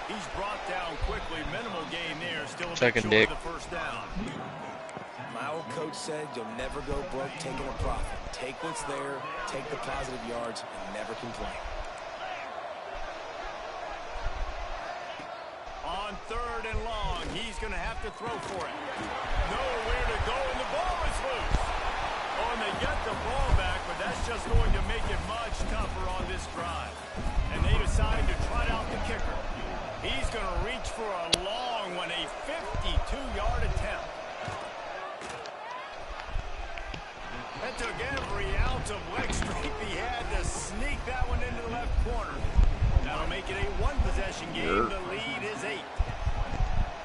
He's brought down quickly. Minimal gain there. Still a bit short of the first down.
My old coach said you'll never go broke taking a profit. Take what's there, take the positive yards, and never complain.
On third and long, he's going to have to throw for it. Nowhere to go, and the ball is loose. Oh, and they get the ball back, but that's just going to make it much tougher on this drive. And they decide to trot out the kicker. He's going to reach for a long one, a 52-yard attempt. That took every ounce of leg strength he had to sneak that one into the left corner. That'll make it a one-possession game. The lead is 8.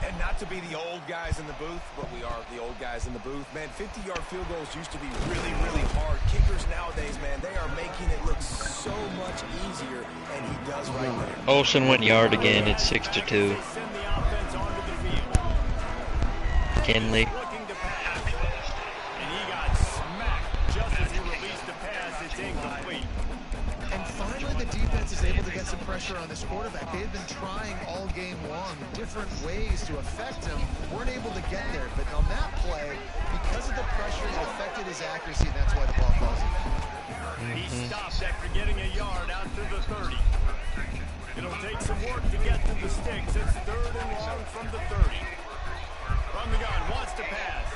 And not to be the old guys in the booth, but we are the old guys in the booth. Man, 50-yard field goals used to be really, really hard. Kickers nowadays, man, they are making it look so much easier, and he does right there.
Olsen went yard again. It's 6-2. Kenley.
Is able to get some pressure on this quarterback. They've been trying all game long different ways to affect him. Weren't able to get there, but on that play, because of the pressure, it affected his accuracy, and that's why the ball falls in.
He stops after getting a yard out to the 30. It'll take some work to get to the sticks. It's third and long from the 30. From the gun, wants to pass.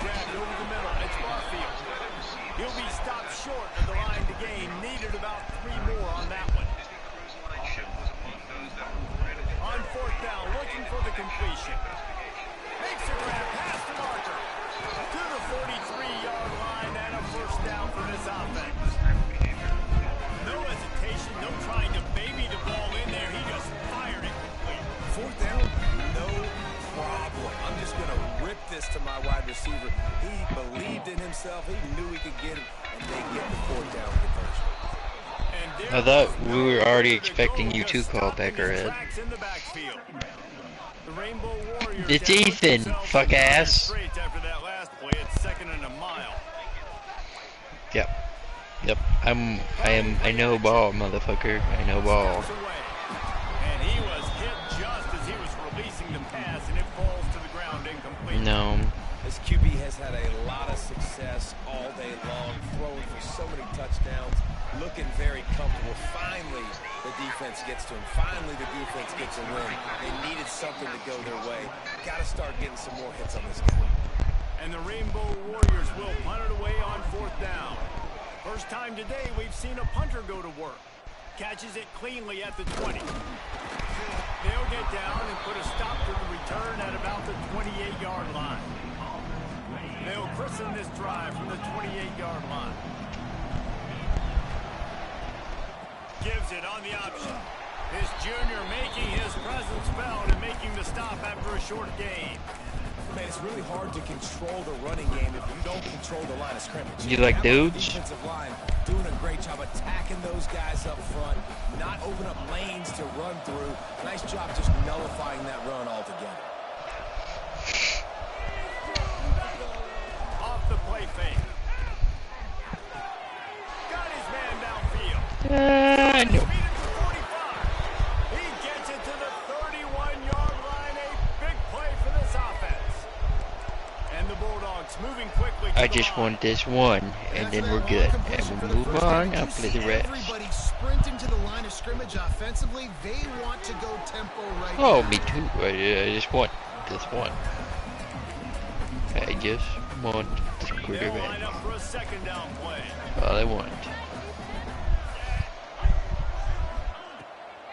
Grabbed over the middle. It's Barfield. He'll be stopped short of the line to gain. Needed about 3 more on that one. On fourth down, looking for the completion. Makes a grab past the marker. To the 43-yard line and a first down for this offense. No hesitation, no trying to baby the ball in there. He just fired it complete.
Fourth down, no problem. I'm just going to rip this to my wide receiver. He believed in himself. He knew he could get him, and they get the fourth down conversion.
I thought we were already expecting you to call Peckerhead. It's Ethan, fuck ass. Yep. Yep. I know ball, motherfucker. I know ball.
And he was hit just as he was releasing the pass, and it falls to the ground incomplete.
No.
This QB has had a lot of success all day long, throwing for so many touchdowns, looking very comfortable. Finally, the defense gets to him. Finally, the defense gets a win. They needed something to go their way. Got to start getting some more hits on this guy.
And the Rainbow Warriors will punt it away on 4th down. First time today we've seen a punter go to work. Catches it cleanly at the 20. They'll get down and put a stop to the return at about the 28-yard line. They'll christen this drive from the 28-yard line. Gives it on the option. This junior making his presence felt and making the stop after a short gain.
Man, it's really hard to control the running game if you don't control the line of scrimmage.
You like dudes?
Defensive line doing a great job attacking those guys up front, not open up lanes to run through. Nice job just nullifying that run altogether.
Off the play fake. Got his man downfield.
No.
He gets it to the 31-yard line. A big play for this offense. And the Bulldogs moving quickly.
I just want this one, and then we're good. And we'll move on. I'll play the rest.
Everybody sprinting to the line of scrimmage offensively. They want to go tempo right
Oh,
now.
me too. I just want this one. I just want the
They'll line
quarterback.
up for a 2nd down play.
All I want.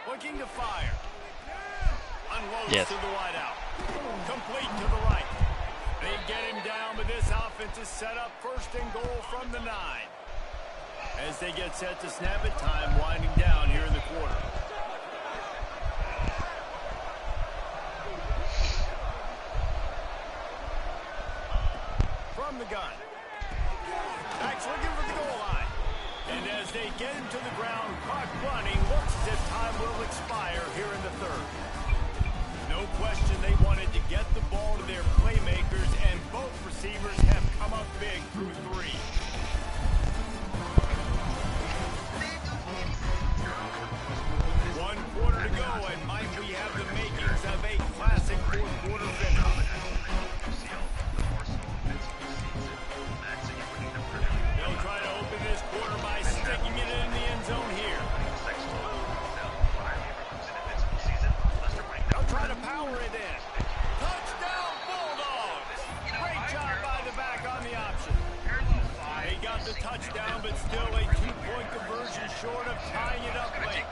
Looking to fire. Unloads
Yes.
to the wideout. Complete to the right. They get him down, but this offense is set up 1st and goal from the 9. As they get set to snap it, time winding down here in the quarter. From the gun. Backs looking for the goal line. And as they get him to the ground, clock running, looks as if time will expire here in the 3rd. No question they wanted to get the ball to their playmakers, and both receivers have come up big through 3. One quarter to go, and might we have the makings of a classic 4th quarter finish. They'll try to open this quarter by sticking it in the end zone here. They'll try to power it in. Touchdown Bulldogs! Great job by the back on the option. They got the touchdown, but still a 2-point conversion short of tying it up late.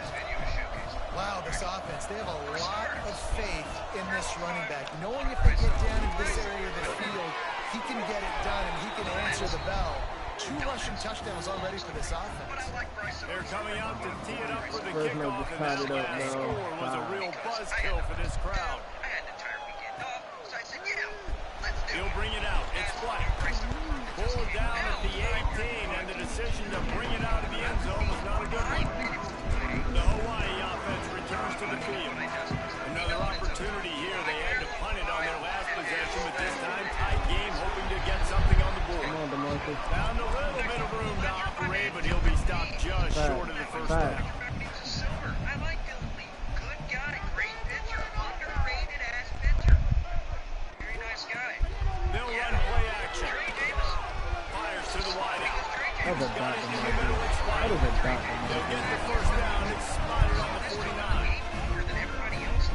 Wow, this offense, they have a lot of faith in this running back. Knowing if they get down into this area of the field, he can get it done and he can answer the bell. 2 rushing touchdowns already for this offense.
They're coming out to tee it up for the
First man
kickoff,
just
and that
tied it up,
last
bro.
score was a real buzzkill for this crowd.
I had the entire weekend off, so I said, yeah, let's do
He'll
it.
bring it out. It's flat. Pulled down at the 18, and the decision to bring it out of the end zone was not a good one. The Hawaii offense returns to the field. Another opportunity here. They had to punt it on their last possession, but this time tight game, hoping to get something on the board.
Come on, DeMarcus.
Found a little bit of room to operate, but he'll be stopped just short of the 1st down.
Silver. I like Dylan. Good guy, great pitcher, underrated ass pitcher. Very nice guy.
They'll run play action. Fires to the wideout.
That was a dot,
In the middle,
DeMarcus.
it's
That
flat.
was a dot,
They'll get the
DeMarcus.
1st down. It's spotted on the 49.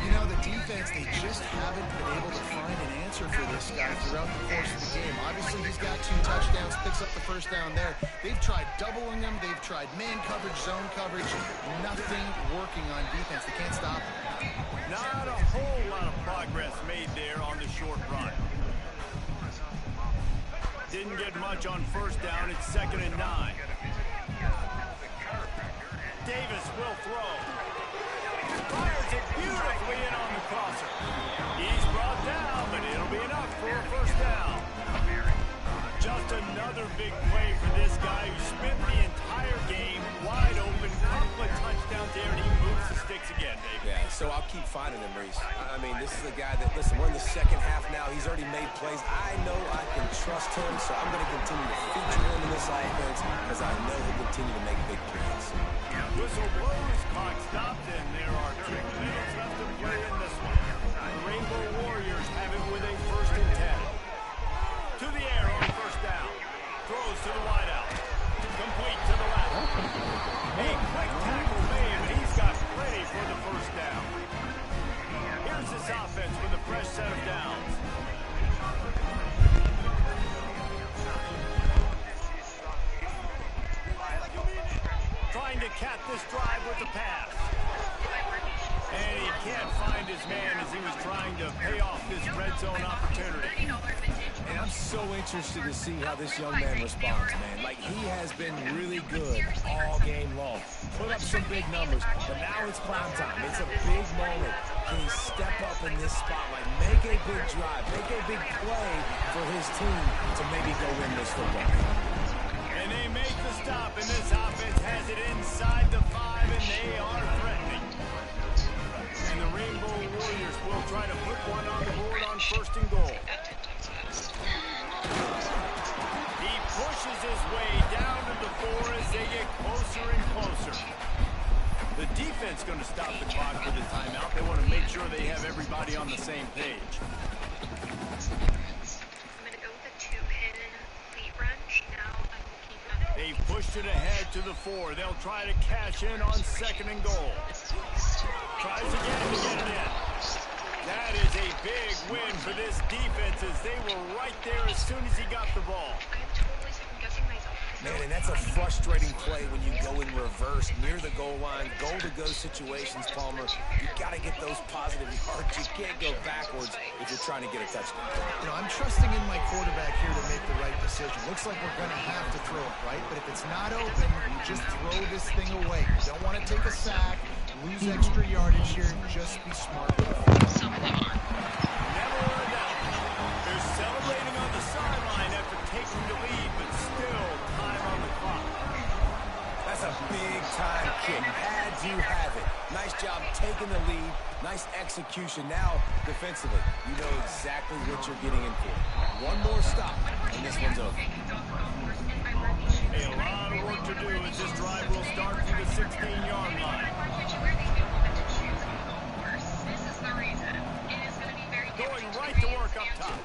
You know, the defense, they just haven't been able to find an answer for this guy throughout the course of the game. Obviously, he's got 2 touchdowns, picks up the 1st down there. They've tried doubling him. They've tried man coverage, zone coverage. Nothing working on defense. They can't stop him.
Not a whole lot of progress made there on the short run. Didn't get much on 1st down. It's 2nd and 9. Davis will throw. Fires it beautifully in on the crosser. He's brought down, but it'll be enough for a 1st down. Just another big play for this guy who spent the entire game wide open. Couple of touchdowns there, and he moves the sticks again, David.
Yeah, so I'll keep finding him, Reese. I mean, this is a guy that, listen, we're in the 2nd half now. He's already made plays. I know I can trust him, so I'm going to continue to feature him in this offense because I know he'll continue to make big plays.
Whistle blows, clock stopped, and there are 2 minutes left to play in this one. The Rainbow Warriors have it with a 1st and 10. To the air on 1st down. cap this drive with the pass. And he can't find his man as he was trying to pay off this red zone opportunity.
And I'm so interested to see how this young man responds, man. Like, he has been really good all game long. Put up some big numbers, but now it's prime time. It's a big moment. Can he step up in this spotlight, make a big drive, make a big play for his team to maybe go win this football game?
And they make the stop, and this offense has it inside the 5, and they are threatening. And the Rainbow Warriors will try to put one on the board on 1st and goal. He pushes his way down to the 4 as they get closer and closer. The defense going to stop the clock for the timeout. They want to make sure they have everybody on the same page. They've pushed it ahead to the 4. They'll try to cash in on 2nd and goal. Tries again to get it in. That is a big win for this defense as they were right there as soon as he got the ball.
Man, and that's a frustrating play when you go in reverse near the goal line, goal-to-go situations, Palmer. You got to get those positive yards. You can't go backwards if you're trying to get a touchdown.
You know, I'm trusting in my quarterback here to make the right decision. Looks like we're going to have to throw it, right? But if it's not open, you just throw this thing away. You don't want to take a sack, lose extra yardage here. Just be smart with it.
Some of them are. Never a doubt. They're celebrating on the sideline after taking the lead, but still time on the clock.
That's a big-time kick. Had to have it. Nice job taking the lead. Nice execution. Now, defensively, you know exactly what you're getting in for. One more stop, and this one's over.
A lot of work to do as this drive will start from the 16-yard line. Going right to work up top.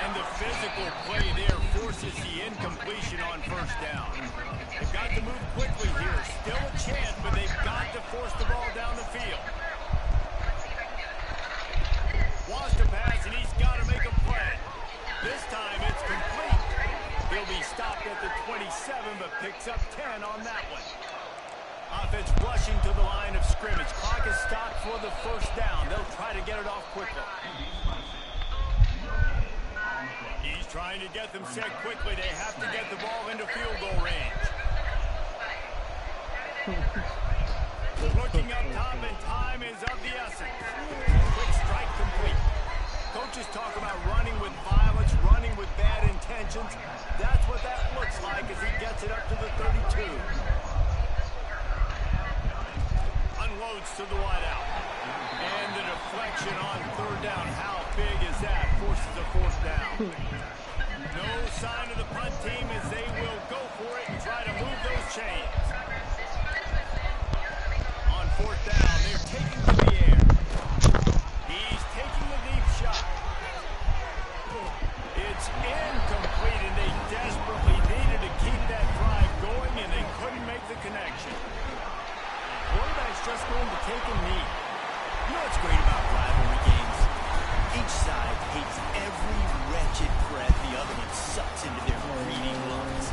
And the physical play there forces the incompletion on 1st down. They've got to move quickly here. Still a chance, but they've got to force the ball down the field. Wants to pass, and he's got to make a play. This time it's complete. He'll be stopped at the 27, but picks up 10 on that one. Offense rushing to the line of scrimmage. Clock is stopped for the 1st down. They'll try to get it off quickly. He's trying to get them set quickly. They have to get the ball into field goal range. Looking up top, and time is of the essence. Quick strike complete. Coaches talk about running with violence, running with bad intentions. That's what that looks like as he gets it up to the 32. Unloads to the wideout. And the deflection on 3rd down. How big is that? Forces a 4th down. No sign of the punt team as they will go for it and try to move those chains. On 4th down, they're taking to the air. He's taking the deep shot. It's incomplete, and they desperately needed to keep that drive going, and they couldn't make the connection. Quarterback's just going to take a knee. You know what's great about rivalry games? Each side hates every wretched breath the other one sucks into their greedy lungs.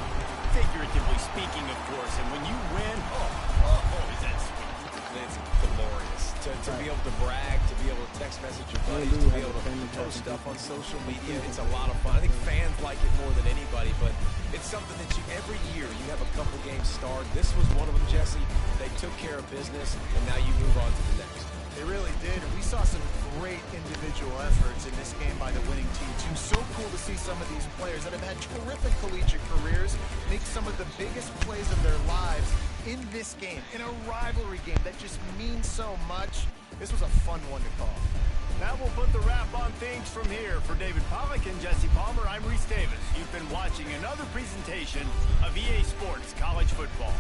Figuratively speaking, of course, and when you win, is that sweet.
It's glorious. To be able to brag, to be able to text message your buddies, to be able to post stuff on social media, it's a lot of fun. I think fans like it more than anybody, but it's something that every year you have a couple games starred. This was one of them, Jesse. They took care of business, and now you move on to the next.
They really did, and we saw some great individual efforts in this game by the winning team, too. So cool to see some of these players that have had terrific collegiate careers make some of the biggest plays of their lives in this game, in a rivalry game that just means so much. This was a fun one to call.
Now we'll put the wrap on things from here. For David Pollack and Jesse Palmer, I'm Reese Davis. You've been watching another presentation of EA Sports College Football.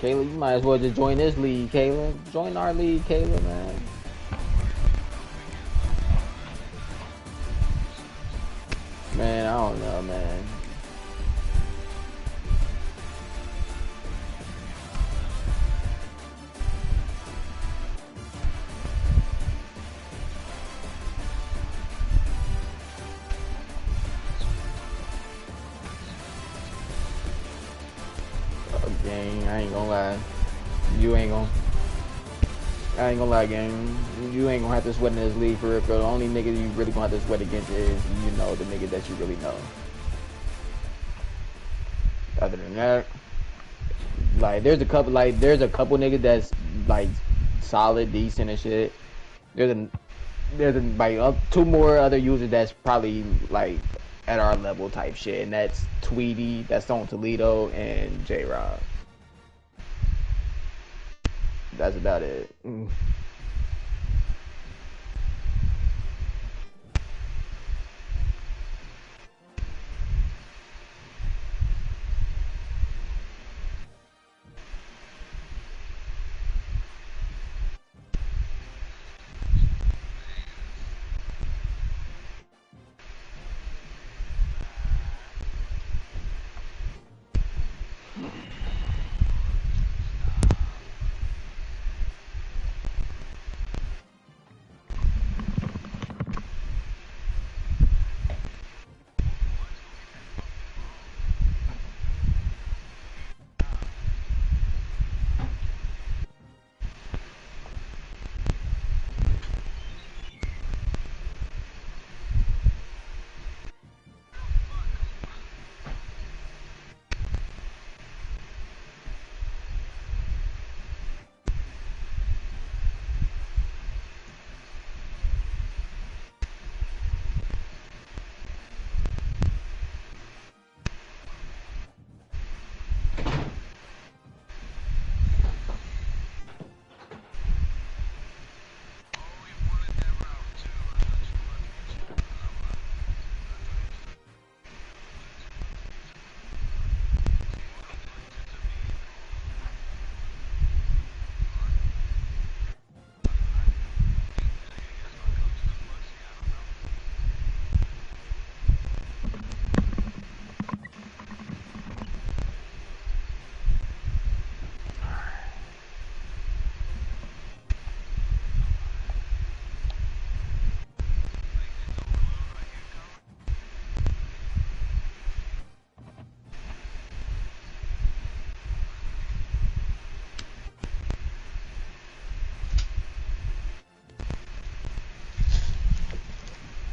Kayla, you might as well just join this league, Kayla. Join our league, Kayla, man. Man, I don't know, man. Gang, I ain't gonna lie. I ain't gonna lie, gang. You ain't gonna have to sweat in this league for real. The only nigga you really gonna have to sweat against is, you know, the nigga that you really know. Other than that, like, there's a couple niggas that's like solid, decent and shit. There's like two more other users that's probably like at our level type shit, and that's Tweety, that's on Toledo, and J-Rob. That's about it.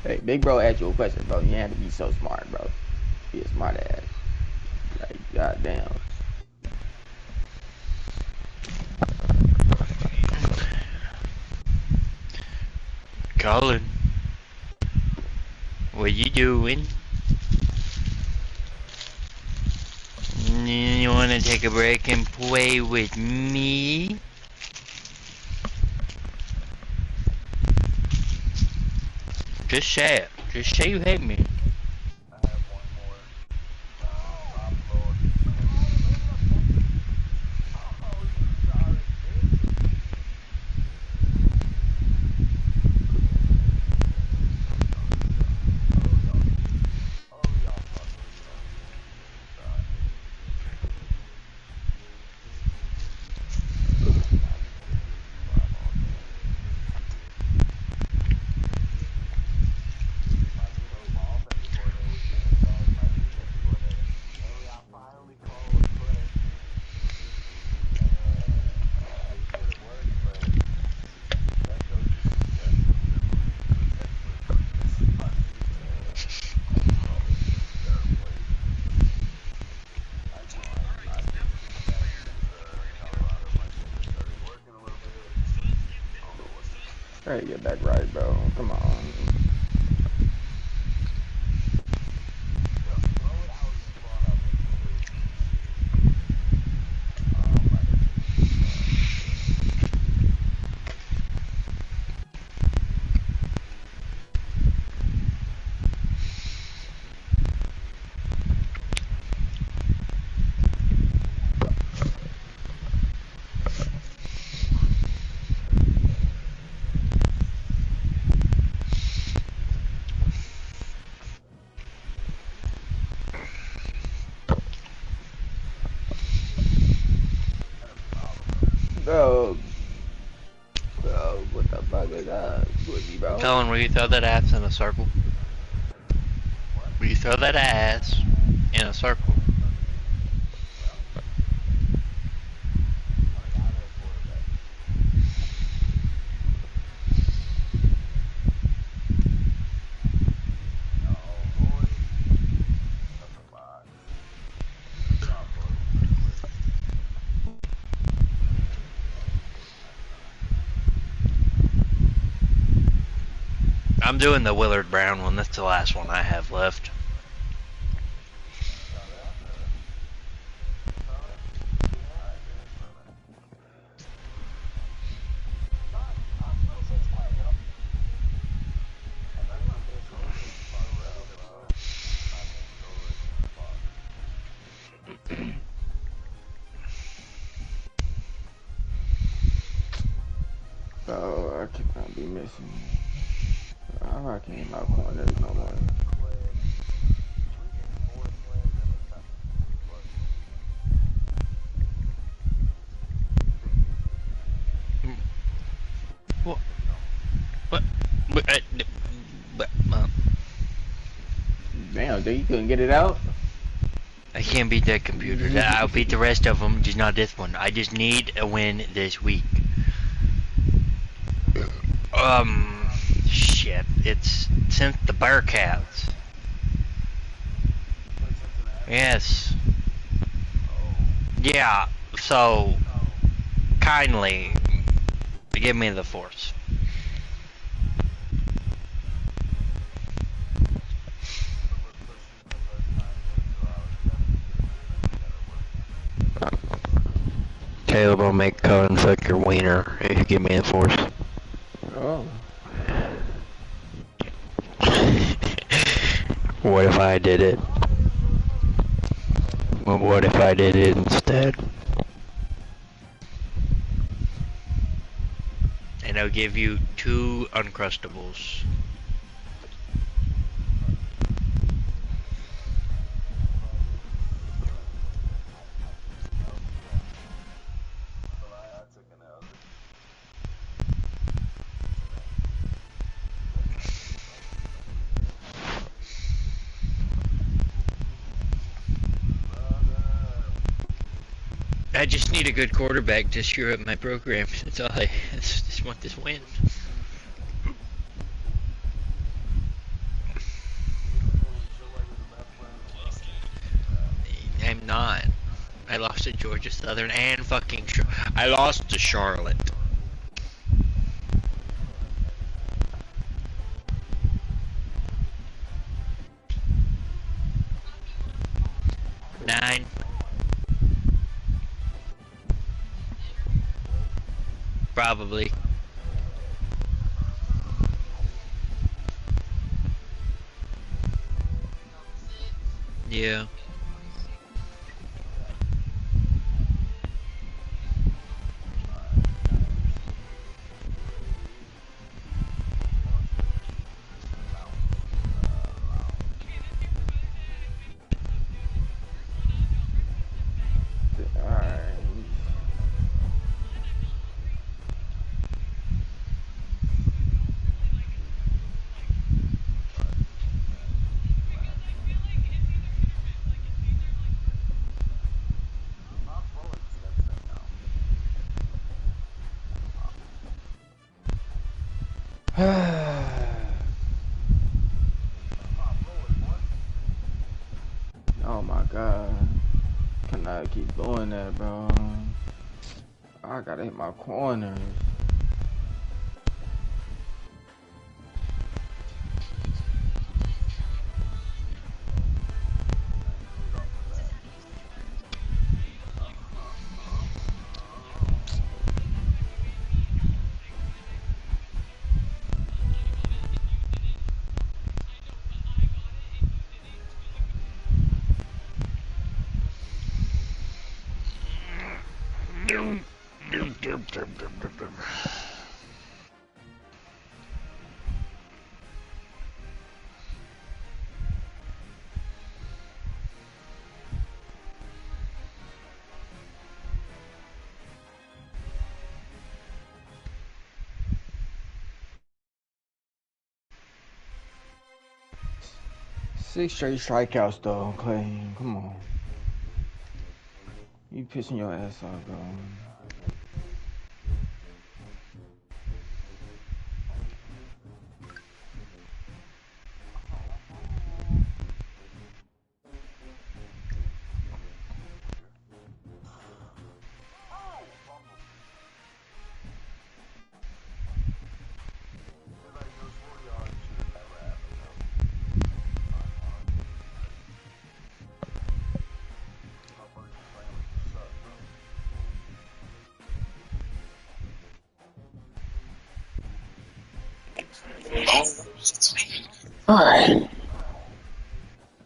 Hey, big bro asked you a question, bro. You had to be so smart, bro. Be a smart ass. Like, goddamn.
Colin, what you doing? You wanna take a break and play with me? Just say it. Just say you hate me.
Try to get back right, bro. Come on.
will you throw that ass in a circle? Will you throw that ass in a circle? I'm doing the Willard Brown one. That's the last one I have left.
Oh, I cannot be missing. I can't hit my corners no more.
What? What?
Damn, dude, you couldn't get it out?
I can't beat that computer. I'll beat the rest of them, just not this one. I just need a win this week. Shit. It's since the Bearcats. Yes. Yeah, so kindly give me the force. Caleb will make Cohen fuck your wiener if you give me the force.
Oh.
What if I did it? What if I did it instead? And I'll give you 2 Uncrustables. I just need a good quarterback to screw up my program. That's all I just want this win. I'm not. I lost to Georgia Southern and fucking I lost to Charlotte. Nine. Probably. Yeah.
Oh my god. Cannot keep doing that, bro. I gotta hit my corners. 6 straight strikeouts though, Clay. Come on. You pissing your ass off, bro.
Alright.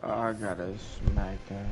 Oh, I gotta smack that.